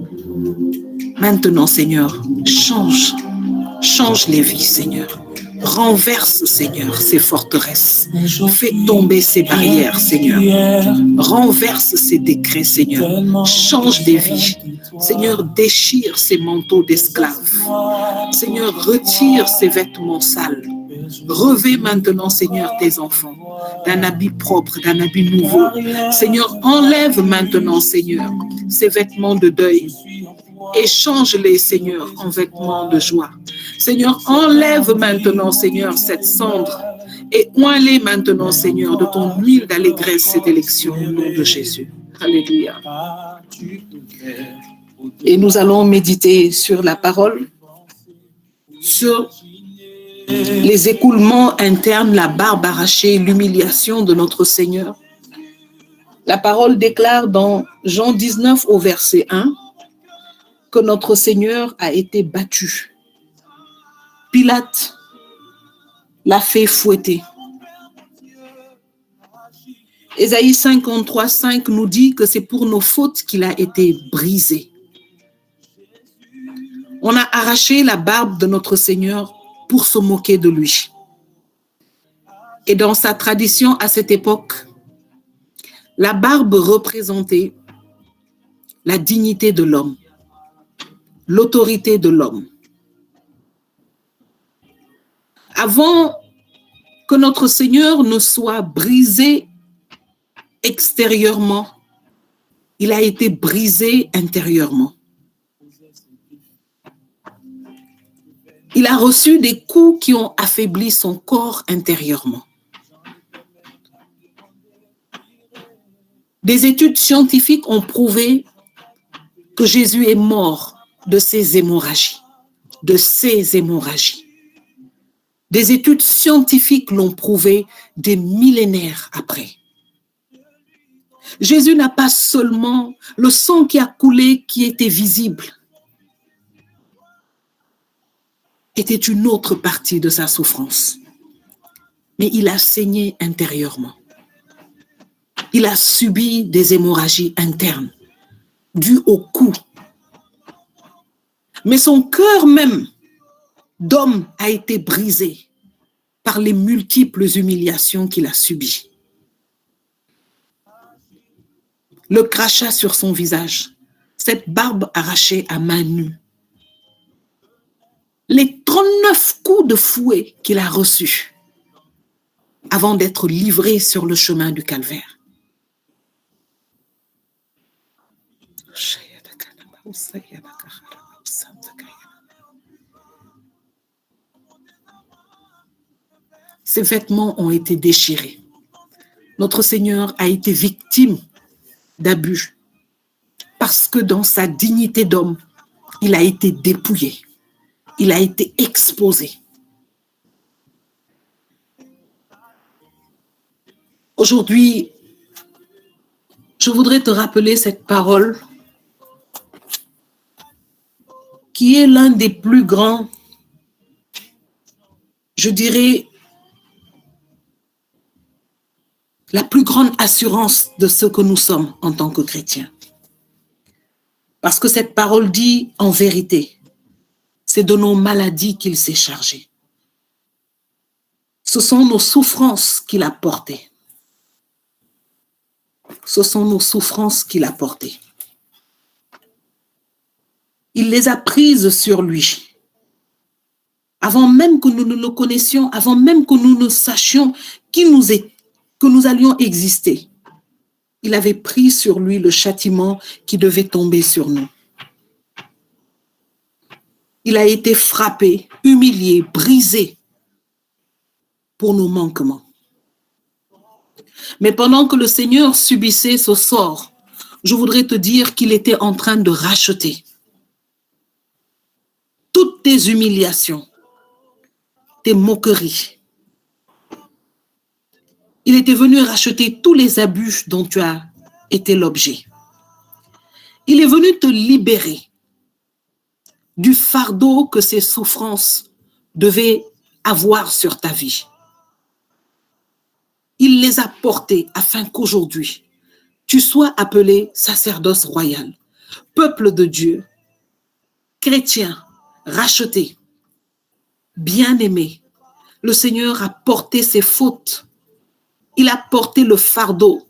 Maintenant, Seigneur, change les vies, Seigneur. Renverse, Seigneur, ces forteresses. Fais tomber ces barrières, Seigneur. Renverse ces décrets, Seigneur. Change des vies. Seigneur, déchire ces manteaux d'esclaves. Seigneur, retire ces vêtements sales. Revêt maintenant, Seigneur, tes enfants d'un habit propre, d'un habit nouveau. Seigneur, enlève maintenant, Seigneur, ces vêtements de deuil. Et change-les, Seigneur, en vêtements de joie. Seigneur, enlève maintenant, Seigneur, cette cendre et oins-les maintenant, Seigneur, de ton huile d'allégresse et d'élection au nom de Jésus. Alléluia. Et nous allons méditer sur la parole, sur les écoulements internes, la barbe arrachée, l'humiliation de notre Seigneur. La parole déclare dans Jean 19 au verset 1 que notre Seigneur a été battu. Pilate l'a fait fouetter. Ésaïe 53, 5 nous dit que c'est pour nos fautes qu'il a été brisé. On a arraché la barbe de notre Seigneur pour se moquer de lui. Et dans sa tradition à cette époque, la barbe représentait la dignité de l'homme, l'autorité de l'homme. Avant que notre Seigneur ne soit brisé extérieurement, Il a été brisé intérieurement. Il a reçu des coups qui ont affaibli son corps intérieurement. Des études scientifiques ont prouvé que Jésus est mort de ces hémorragies. Des études scientifiques l'ont prouvé des millénaires après. Jésus n'a pas seulement le sang qui a coulé qui était visible, était une autre partie de sa souffrance. Mais il a saigné intérieurement. Il a subi des hémorragies internes dues au coup. Mais son cœur même d'homme a été brisé par les multiples humiliations qu'il a subies. Le crachat sur son visage, cette barbe arrachée à main nue, les 39 coups de fouet qu'il a reçus avant d'être livré sur le chemin du calvaire. Ses vêtements ont été déchirés. Notre Seigneur a été victime d'abus parce que dans sa dignité d'homme, il a été dépouillé, il a été exposé. Aujourd'hui, je voudrais te rappeler cette parole qui est l'un des plus grands, je dirais, la plus grande assurance de ce que nous sommes en tant que chrétiens. Parce que cette parole dit, en vérité, c'est de nos maladies qu'il s'est chargé. Ce sont nos souffrances qu'il a portées. Ce sont nos souffrances qu'il a portées. Il les a prises sur lui. Avant même que nous ne le connaissions, avant même que nous ne sachions qui nous est, que nous allions exister, il avait pris sur lui le châtiment qui devait tomber sur nous. Il a été frappé, humilié, brisé pour nos manquements. Mais pendant que le Seigneur subissait ce sort, je voudrais te dire qu'il était en train de racheter toutes tes humiliations, tes moqueries. Il était venu racheter tous les abus dont tu as été l'objet. Il est venu te libérer du fardeau que ces souffrances devaient avoir sur ta vie. Il les a portées afin qu'aujourd'hui, tu sois appelé sacerdoce royal, peuple de Dieu, chrétien, racheté, bien-aimé. Le Seigneur a porté ses fautes. Il a porté le fardeau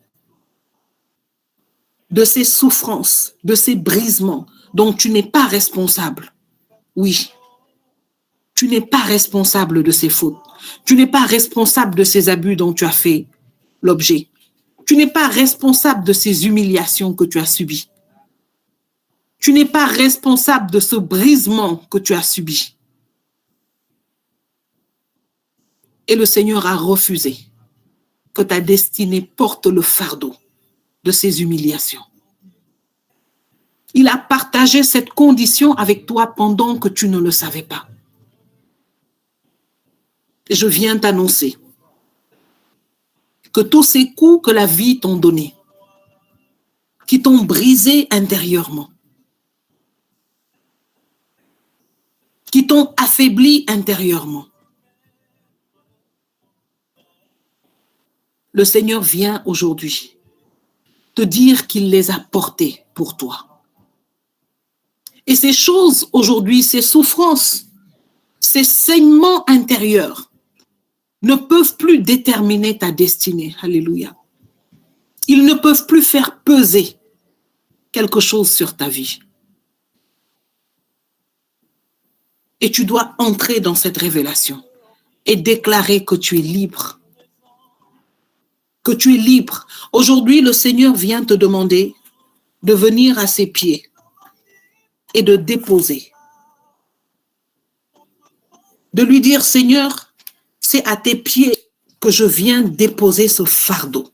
de ces souffrances, de ces brisements dont tu n'es pas responsable. Oui, tu n'es pas responsable de ces fautes. Tu n'es pas responsable de ces abus dont tu as fait l'objet. Tu n'es pas responsable de ces humiliations que tu as subies. Tu n'es pas responsable de ce brisement que tu as subi. Et le Seigneur a refusé que ta destinée porte le fardeau de ces humiliations. Il a partagé cette condition avec toi pendant que tu ne le savais pas. Et je viens t'annoncer que tous ces coups que la vie t'ont donnés, qui t'ont brisé intérieurement, qui t'ont affaibli intérieurement, le Seigneur vient aujourd'hui te dire qu'il les a portés pour toi. Et ces choses aujourd'hui, ces souffrances, ces saignements intérieurs ne peuvent plus déterminer ta destinée. Alléluia. Ils ne peuvent plus faire peser quelque chose sur ta vie. Et tu dois entrer dans cette révélation et déclarer que tu es libre. Que tu es libre. Aujourd'hui, le Seigneur vient te demander de venir à ses pieds et de déposer. De lui dire, Seigneur, c'est à tes pieds que je viens déposer ce fardeau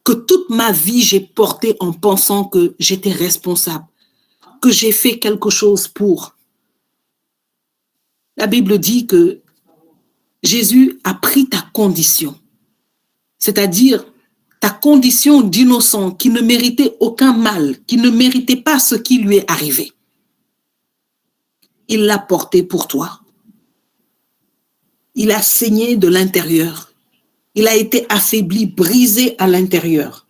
que toute ma vie j'ai porté en pensant que j'étais responsable, que j'ai fait quelque chose pour. La Bible dit que Jésus a pris ta condition, c'est-à-dire ta condition d'innocent qui ne méritait aucun mal, qui ne méritait pas ce qui lui est arrivé. Il l'a porté pour toi. Il a saigné de l'intérieur. Il a été affaibli, brisé à l'intérieur.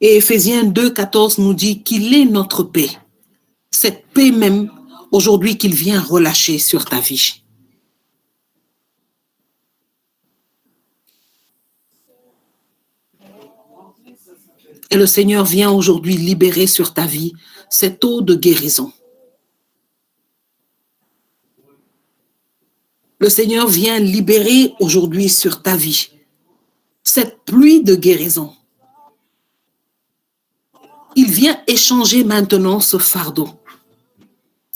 Et Éphésiens 2,14 nous dit qu'il est notre paix. Cette paix même, aujourd'hui, qu'il vient relâcher sur ta vie. Et le Seigneur vient aujourd'hui libérer sur ta vie cette eau de guérison. Le Seigneur vient libérer aujourd'hui sur ta vie cette pluie de guérison. Il vient échanger maintenant ce fardeau.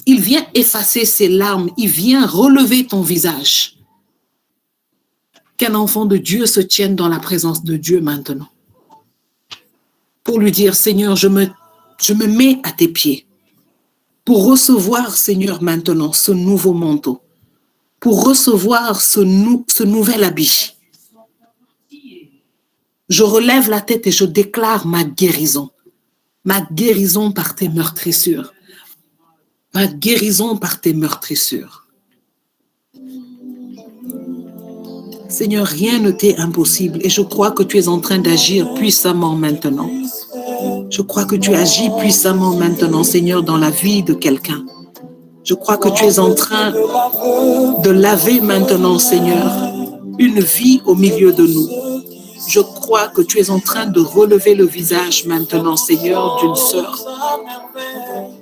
Il vient effacer ses larmes. Il vient relever ton visage. Qu'un enfant de Dieu se tienne dans la présence de Dieu maintenant. Pour lui dire, Seigneur, je me mets à tes pieds. Pour recevoir, Seigneur, maintenant ce nouveau manteau. Pour recevoir ce nouvel habit. Je relève la tête et je déclare ma guérison. Ma guérison par tes meurtrissures. Ma guérison par tes meurtrissures. Seigneur, rien ne t'est impossible et je crois que tu es en train d'agir puissamment maintenant. Je crois que tu agis puissamment maintenant, Seigneur, dans la vie de quelqu'un. Je crois que tu es en train de laver maintenant, Seigneur, une vie au milieu de nous. Je crois que tu es en train de relever le visage maintenant, Seigneur, d'une sœur.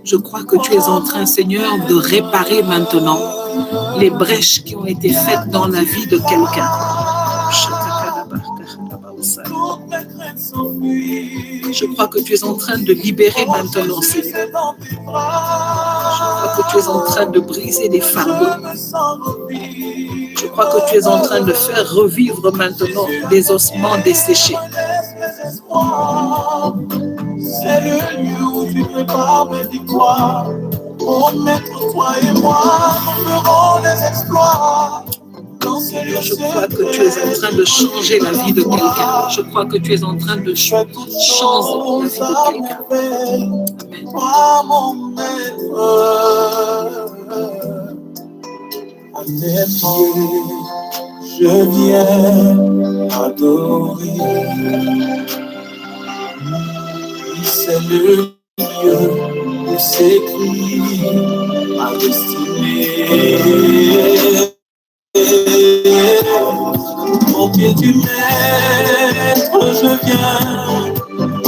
Je crois que tu es en train, Seigneur, de réparer maintenant les brèches qui ont été faites dans la vie de quelqu'un. Je crois que tu es en train de libérer maintenant, Seigneur. Je crois que tu es en train de briser des fardeaux. Je crois que tu es en train de faire revivre maintenant des ossements desséchés. C'est le lieu où tu prépares mes victoires. Oh, maître, toi et moi, nous ferons des exploits. Je crois que tu es en train de changer la vie de quelqu'un. Je crois que tu es en train de changer la vie de quelqu'un. Toi, mon maître, à tes pieds, je viens adorer. C'est le lieu où s'écrit ma destinée. Au pied du maître, je viens.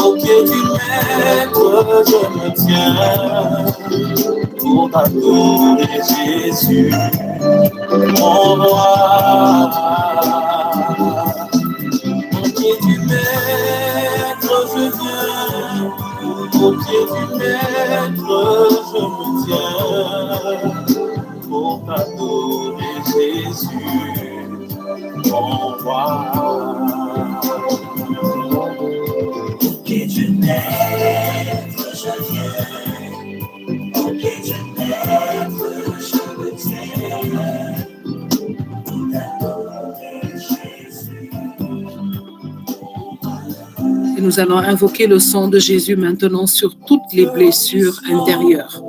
Au pied du maître, je me tiens. Pour adorer Jésus, mon roi. Au pied du maître, je viens. Au pied du maître, je me tiens. Pour adorer Jésus, mon roi. Au pied du maître, je viens. Au pied du maître, je me tiens. Pour adorer Jésus. Et nous allons invoquer le sang de Jésus maintenant sur toutes les blessures intérieures,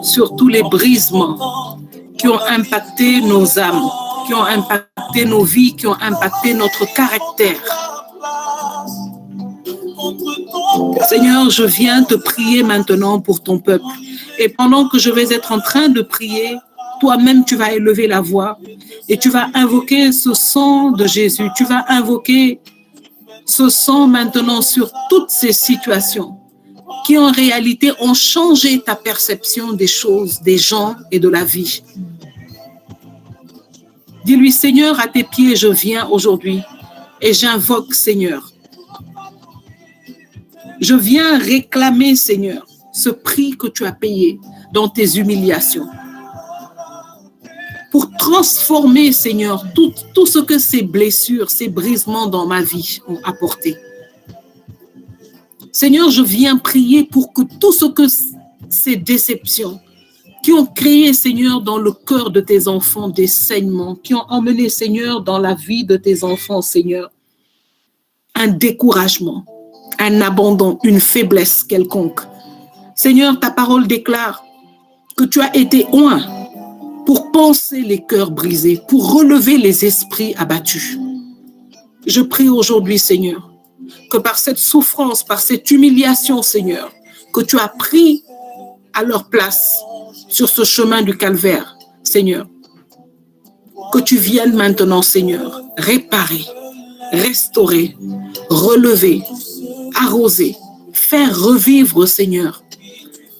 sur tous les brisements qui ont impacté nos âmes, qui ont impacté nos vies, qui ont impacté notre caractère. Seigneur, je viens te prier maintenant pour ton peuple. Et pendant que je vais être en train de prier, toi-même, tu vas élever la voix et tu vas invoquer ce sang de Jésus. Tu vas invoquer ce sang maintenant sur toutes ces situations qui en réalité ont changé ta perception des choses, des gens et de la vie. Dis-lui, Seigneur, à tes pieds, je viens aujourd'hui et j'invoque, Seigneur, Je viens réclamer, Seigneur, ce prix que tu as payé dans tes humiliations. Pour transformer, Seigneur, tout ce que ces blessures, ces brisements dans ma vie ont apporté. Seigneur, je viens prier pour que tout ce que ces déceptions qui ont créé, Seigneur, dans le cœur de tes enfants des saignements, qui ont emmené, Seigneur, dans la vie de tes enfants, Seigneur, un découragement, un abandon, une faiblesse quelconque. Seigneur, ta parole déclare que tu as été oint pour panser les cœurs brisés, pour relever les esprits abattus. Je prie aujourd'hui, Seigneur, que par cette souffrance, par cette humiliation, Seigneur, que tu as pris à leur place sur ce chemin du calvaire, Seigneur, que tu viennes maintenant, Seigneur, réparer, restaurer, relever, arroser, faire revivre, Seigneur,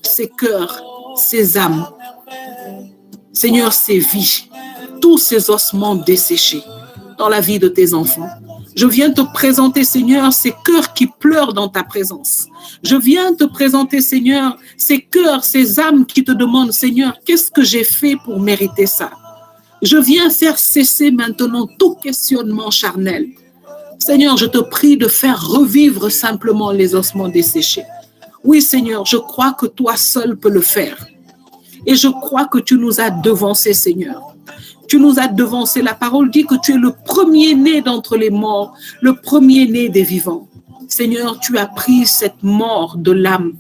ces cœurs, ces âmes, Seigneur, ces vies, tous ces ossements desséchés dans la vie de tes enfants. Je viens te présenter, Seigneur, ces cœurs qui pleurent dans ta présence. Je viens te présenter, Seigneur, ces cœurs, ces âmes qui te demandent, Seigneur, qu'est-ce que j'ai fait pour mériter ça? Je viens faire cesser maintenant tout questionnement charnel. Seigneur, je te prie de faire revivre simplement les ossements desséchés. Oui, Seigneur, je crois que toi seul peux le faire. Et je crois que tu nous as devancés, Seigneur. Tu nous as devancés. La parole dit que tu es le premier-né d'entre les morts, le premier-né des vivants. Seigneur, tu as pris cette mort de l'âme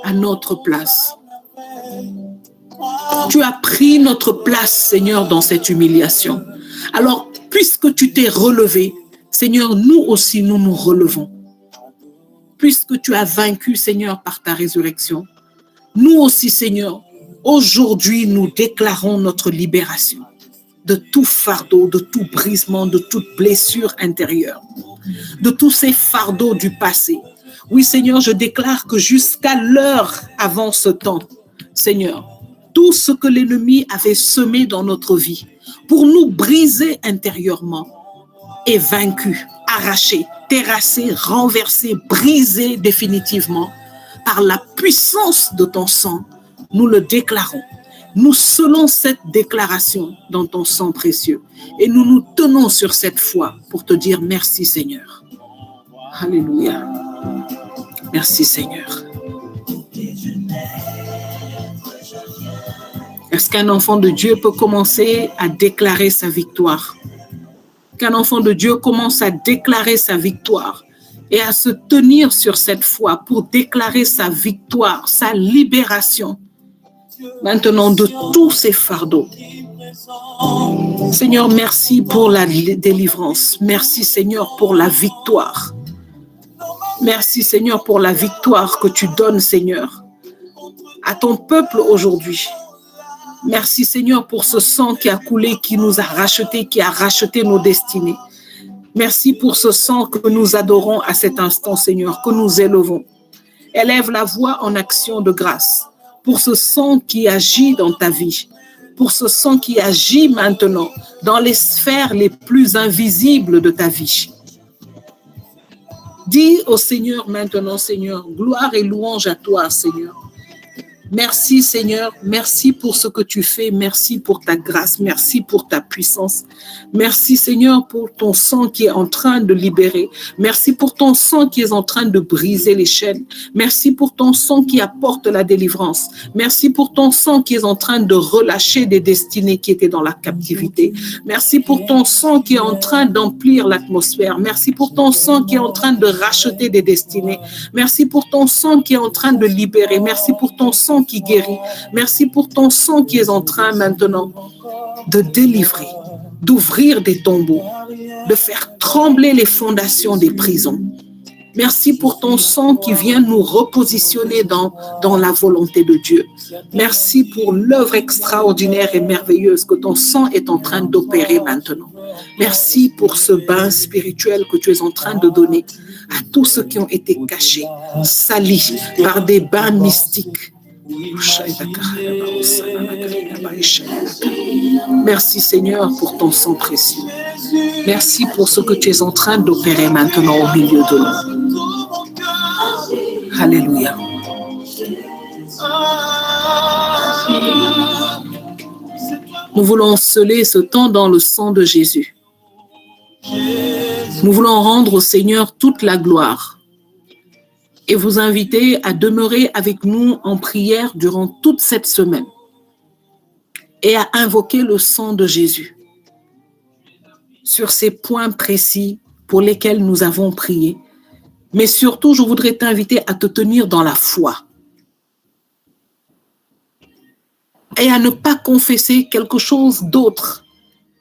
à notre place. Tu as pris notre place, Seigneur, dans cette humiliation. Alors, puisque tu t'es relevé, Seigneur, nous aussi, nous nous relevons. Puisque tu as vaincu, Seigneur, par ta résurrection, nous aussi, Seigneur, aujourd'hui, nous déclarons notre libération de tout fardeau, de tout brisement, de toute blessure intérieure, de tous ces fardeaux du passé. Oui, Seigneur, je déclare que jusqu'à l'heure avant ce temps, Seigneur, tout ce que l'ennemi avait semé dans notre vie pour nous briser intérieurement est vaincu, arraché, terrassé, renversé, brisé définitivement par la puissance de ton sang. Nous le déclarons. Nous scellons cette déclaration dans ton sang précieux et nous nous tenons sur cette foi pour te dire merci, Seigneur. Alléluia. Merci, Seigneur. Est-ce qu'un enfant de Dieu peut commencer à déclarer sa victoire? Qu'un enfant de Dieu commence à déclarer sa victoire et à se tenir sur cette foi pour déclarer sa victoire, sa libération maintenant de tous ces fardeaux. Seigneur, merci pour la délivrance. Merci, Seigneur, pour la victoire. Merci, Seigneur, pour la victoire que tu donnes, Seigneur, à ton peuple aujourd'hui. Merci, Seigneur, pour ce sang qui a coulé, qui nous a rachetés, qui a racheté nos destinées. Merci pour ce sang que nous adorons à cet instant, Seigneur, que nous élevons. Élève la voix en action de grâce pour ce sang qui agit dans ta vie, pour ce sang qui agit maintenant dans les sphères les plus invisibles de ta vie. Dis au Seigneur maintenant, Seigneur, gloire et louange à toi, Seigneur. Merci, Seigneur. Merci pour ce que tu fais. Merci pour ta grâce. Merci pour ta puissance. Merci, Seigneur, pour ton sang qui est en train de libérer. Merci pour ton sang qui est en train de briser les chaînes. Merci pour ton sang qui apporte la délivrance. Merci pour ton sang qui est en train de relâcher des destinées qui étaient dans la captivité. Merci pour ton sang qui est en train d'emplir l'atmosphère. Merci pour ton sang qui est en train de racheter des destinées. Merci pour ton sang qui est en train de libérer. Merci pour ton sang qui guérit. Merci pour ton sang qui est en train maintenant de délivrer, d'ouvrir des tombeaux, de faire trembler les fondations des prisons. Merci pour ton sang qui vient nous repositionner dans la volonté de Dieu. Merci pour l'œuvre extraordinaire et merveilleuse que ton sang est en train d'opérer maintenant. Merci pour ce bain spirituel que tu es en train de donner à tous ceux qui ont été cachés, salis par des bains mystiques. Merci, Seigneur, pour ton sang précieux. Merci pour ce que tu es en train d'opérer maintenant au milieu de nous. Alléluia. Nous voulons sceller ce temps dans le sang de Jésus. Nous voulons rendre au Seigneur toute la gloire et vous inviter à demeurer avec nous en prière durant toute cette semaine et à invoquer le sang de Jésus sur ces points précis pour lesquels nous avons prié. Mais surtout, je voudrais t'inviter à te tenir dans la foi et à ne pas confesser quelque chose d'autre,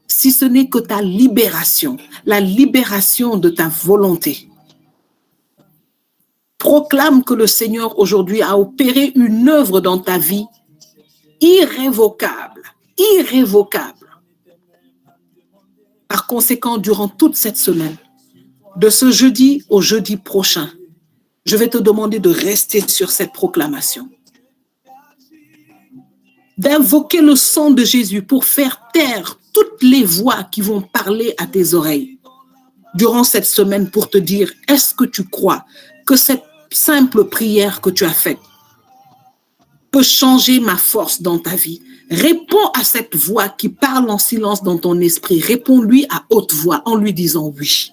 si ce n'est que ta libération, la libération de ta volonté. Proclame que le Seigneur aujourd'hui a opéré une œuvre dans ta vie irrévocable, irrévocable. Par conséquent, durant toute cette semaine, de ce jeudi au jeudi prochain, je vais te demander de rester sur cette proclamation, d'invoquer le sang de Jésus pour faire taire toutes les voix qui vont parler à tes oreilles durant cette semaine pour te dire, est-ce que tu crois que cette simple prière que tu as faite peut changer ma force dans ta vie? Réponds à cette voix qui parle en silence dans ton esprit. Réponds-lui à haute voix en lui disant oui.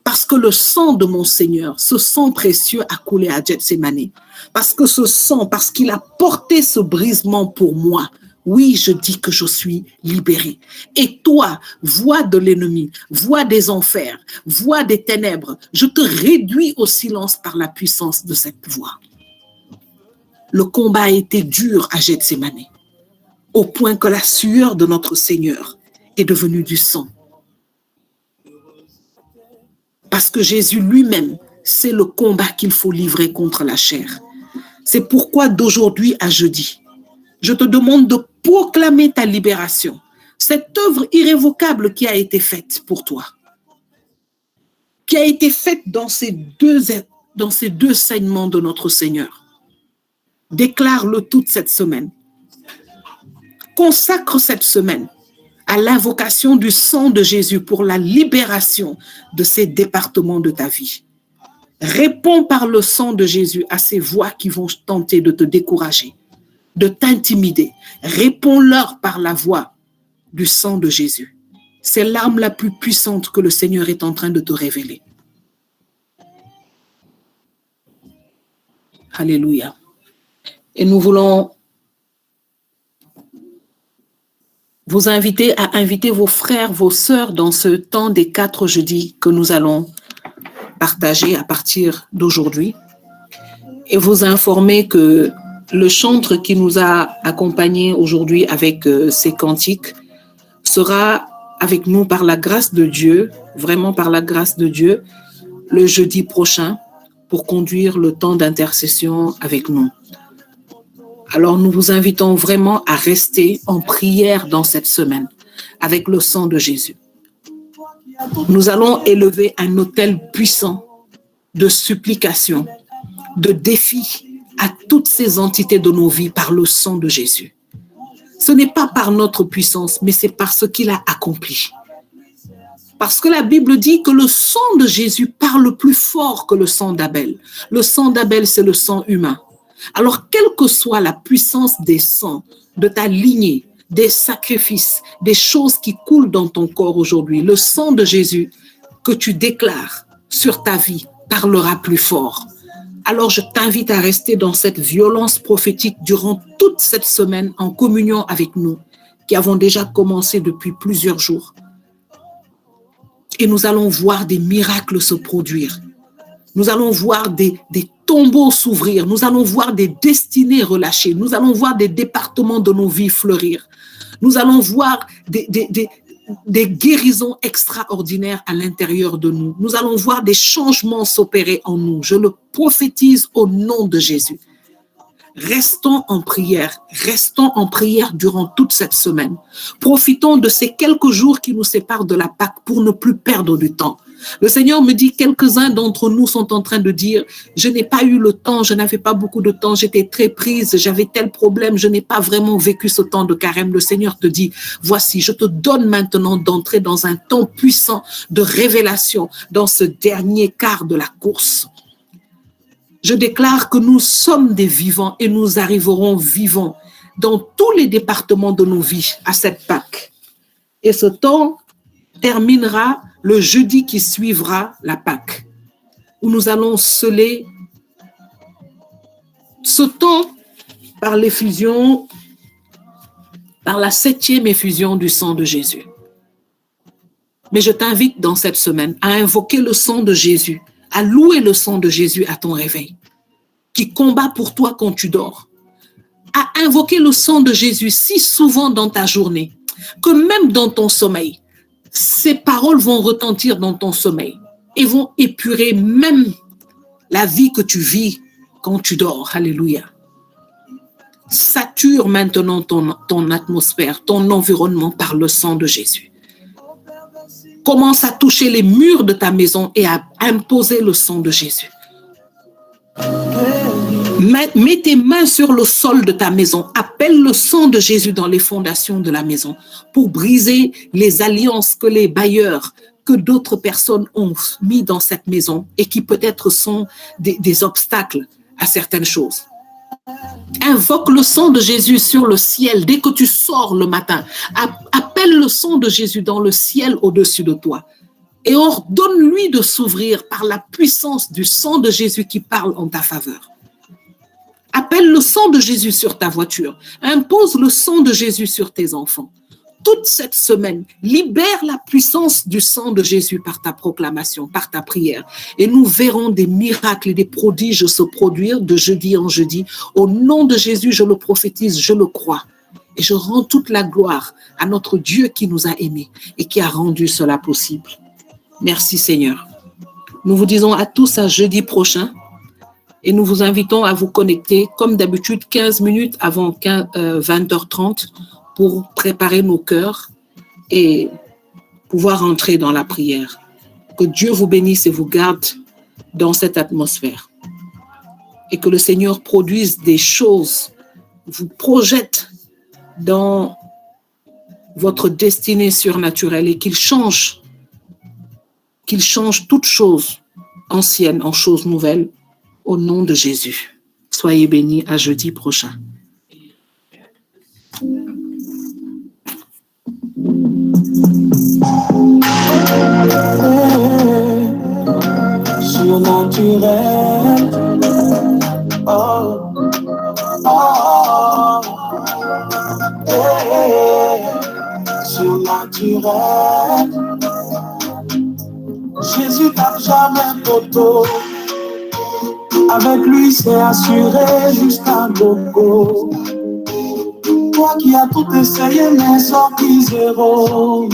Parce que le sang de mon Seigneur, ce sang précieux a coulé à Gethsémani. Parce que ce sang, parce qu'il a porté ce brisement pour moi, oui, je dis que je suis libéré. Et toi, voix de l'ennemi, voix des enfers, voix des ténèbres, je te réduis au silence par la puissance de cette voix. Le combat a été dur à Gethsémani, au point que la sueur de notre Seigneur est devenue du sang. Parce que Jésus lui-même, c'est le combat qu'il faut livrer contre la chair. C'est pourquoi d'aujourd'hui à jeudi, je te demande de proclamer ta libération, cette œuvre irrévocable qui a été faite pour toi, qui a été faite dans ces deux saignements de notre Seigneur. Déclare-le toute cette semaine. Consacre cette semaine à l'invocation du sang de Jésus pour la libération de ces départements de ta vie. Réponds par le sang de Jésus à ces voix qui vont tenter de te décourager, de t'intimider. Réponds-leur par la voix du sang de Jésus. C'est l'arme la plus puissante que le Seigneur est en train de te révéler. Alléluia. Et nous voulons vous inviter à inviter vos frères, vos sœurs dans ce temps des 4 jeudis que nous allons partager à partir d'aujourd'hui et vous informer que le chantre qui nous a accompagnés aujourd'hui avec ces cantiques sera avec nous par la grâce de Dieu, vraiment par la grâce de Dieu, le jeudi prochain pour conduire le temps d'intercession avec nous. Alors nous vous invitons vraiment à rester en prière dans cette semaine avec le sang de Jésus. Nous allons élever un autel puissant de supplication, de défi à toutes ces entités de nos vies par le sang de Jésus. Ce n'est pas par notre puissance, mais c'est par ce qu'il a accompli. Parce que la Bible dit que le sang de Jésus parle plus fort que le sang d'Abel. Le sang d'Abel, c'est le sang humain. Alors, quelle que soit la puissance des sangs, de ta lignée, des sacrifices, des choses qui coulent dans ton corps aujourd'hui, le sang de Jésus que tu déclares sur ta vie parlera plus fort. Alors, je t'invite à rester dans cette violence prophétique durant toute cette semaine en communion avec nous, qui avons déjà commencé depuis plusieurs jours. Et nous allons voir des miracles se produire. Nous allons voir des tombeaux s'ouvrir. Nous allons voir des destinées relâchées. Nous allons voir des départements de nos vies fleurir. Nous allons voir des guérisons extraordinaires à l'intérieur de nous. Nous allons voir des changements s'opérer en nous. Je le prophétise au nom de Jésus. Restons en prière durant toute cette semaine. Profitons de ces quelques jours qui nous séparent de la Pâque pour ne plus perdre du temps. Le Seigneur me dit, quelques-uns d'entre nous sont en train de dire, je n'ai pas eu le temps, je n'avais pas beaucoup de temps, j'étais très prise, j'avais tel problème, je n'ai pas vraiment vécu ce temps de carême. Le Seigneur te dit, voici, je te donne maintenant d'entrer dans un temps puissant de révélation dans ce dernier quart de la course. Je déclare que nous sommes des vivants et nous arriverons vivants dans tous les départements de nos vies à cette Pâque. Et ce temps terminera le jeudi qui suivra la Pâque, où nous allons sceller ce temps par l'effusion, par la 7e effusion du sang de Jésus. Mais je t'invite dans cette semaine à invoquer le sang de Jésus, à louer le sang de Jésus à ton réveil, qui combat pour toi quand tu dors, à invoquer le sang de Jésus si souvent dans ta journée, que même dans ton sommeil, ces paroles vont retentir dans ton sommeil et vont épurer même la vie que tu vis quand tu dors. Alléluia. Sature maintenant ton atmosphère, ton environnement par le sang de Jésus. Commence à toucher les murs de ta maison et à imposer le sang de Jésus. Mets tes mains sur le sol de ta maison. Appelle le sang de Jésus dans les fondations de la maison pour briser les alliances que les bailleurs, que d'autres personnes ont mis dans cette maison et qui peut-être sont des obstacles à certaines choses. Invoque le sang de Jésus sur le ciel dès que tu sors le matin. Appelle le sang de Jésus dans le ciel au-dessus de toi et ordonne-lui de s'ouvrir par la puissance du sang de Jésus qui parle en ta faveur. Appelle le sang de Jésus sur ta voiture. Impose le sang de Jésus sur tes enfants. Toute cette semaine, libère la puissance du sang de Jésus par ta proclamation, par ta prière. Et nous verrons des miracles et des prodiges se produire de jeudi en jeudi. Au nom de Jésus, je le prophétise, je le crois. Et je rends toute la gloire à notre Dieu qui nous a aimés et qui a rendu cela possible. Merci Seigneur. Nous vous disons à tous à jeudi prochain. Et nous vous invitons à vous connecter, comme d'habitude, 15 minutes avant 20h30 pour préparer nos cœurs et pouvoir entrer dans la prière. Que Dieu vous bénisse et vous garde dans cette atmosphère. Et que le Seigneur produise des choses, vous projette dans votre destinée surnaturelle et qu'il change toutes choses anciennes en choses nouvelles. Au nom de Jésus. Soyez bénis à jeudi prochain. Surnaturel. Oh, oh, surnaturel. Jésus tape jamais poteau. Avec lui, c'est assuré jusqu'à gogo. Toi qui as tout essayé, mais sorti zéro.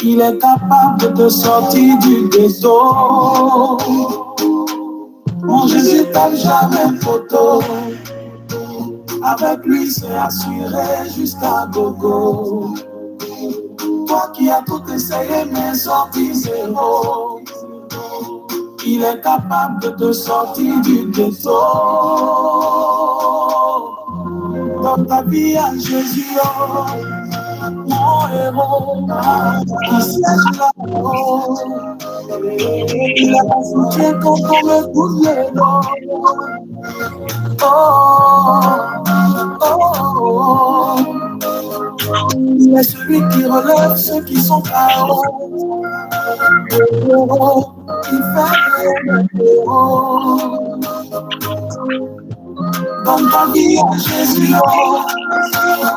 Il est capable de te sortir du ghetto. Mon Jésus tape jamais photo. Avec lui, c'est assuré jusqu'à gogo. Toi qui as tout essayé, mais sorti zéro. Il est capable de te sortir du ghetto. Dans ta vie à Jésus, oh, mon héros, qui siège là-haut. Il a un soutien quand on me pousse les doigts. Oh. Il est celui qui relève ceux qui sont KO. Il fait des héros. Dans ta vie à Jésus, oh,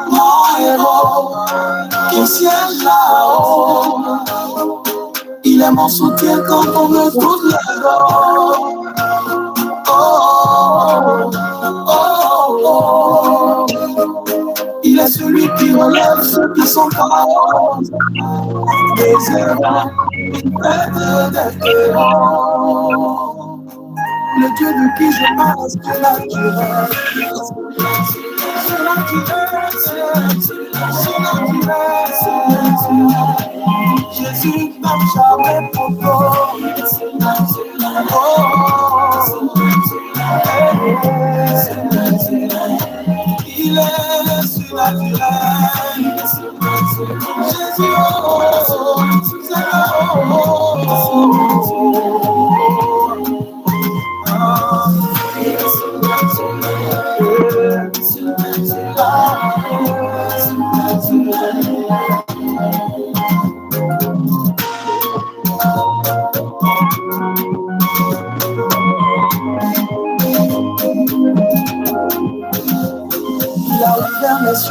mon héros, qui siège là-haut. Il est mon soutien quand on me trouve les dos. Oh. Il est celui qui relève ceux qui sont KO. Des héros, il fait des héros. Le Dieu de qui je parle, c'est naturel. Jésus n'a jamais poteau. Il est surnaturel. Jésus, oh,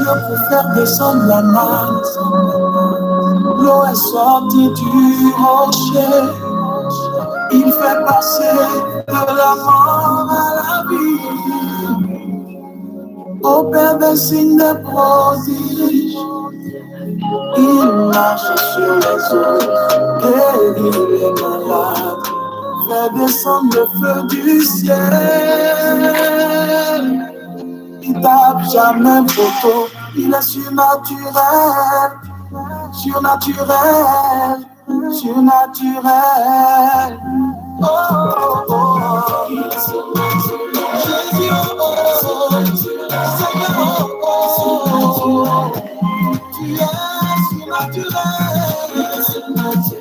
Dieu pour faire descendre la manne. L'eau est sortie du rocher. Il fait passer de la mort à la vie. Opère des signes de prodige. Il marche sur les eaux, guérit les malades, fait descendre le feu du ciel. Il tape jamais photo, il est surnaturel, surnaturel, surnaturel. Oh, oh, oh. Jésus, oh, oh, Seigneur, oh, oh. Tu es surnaturel, surnaturel.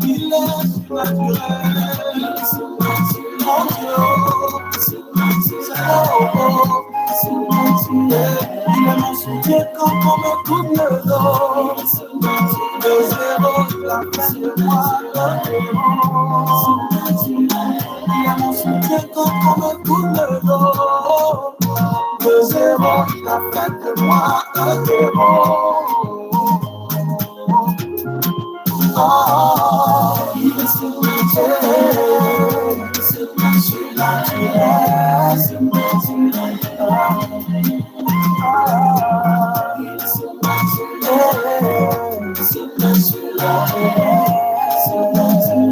Il est surnaturel, mon Dieu. Il est mon soutien quand on me coupe le dos. De zéro, la peine de moi, le démon. Il est mon soutien quand on me coupe le dos. De zéro, la peine de moi, le démon. Oh, il est surnaturel, surnaturel.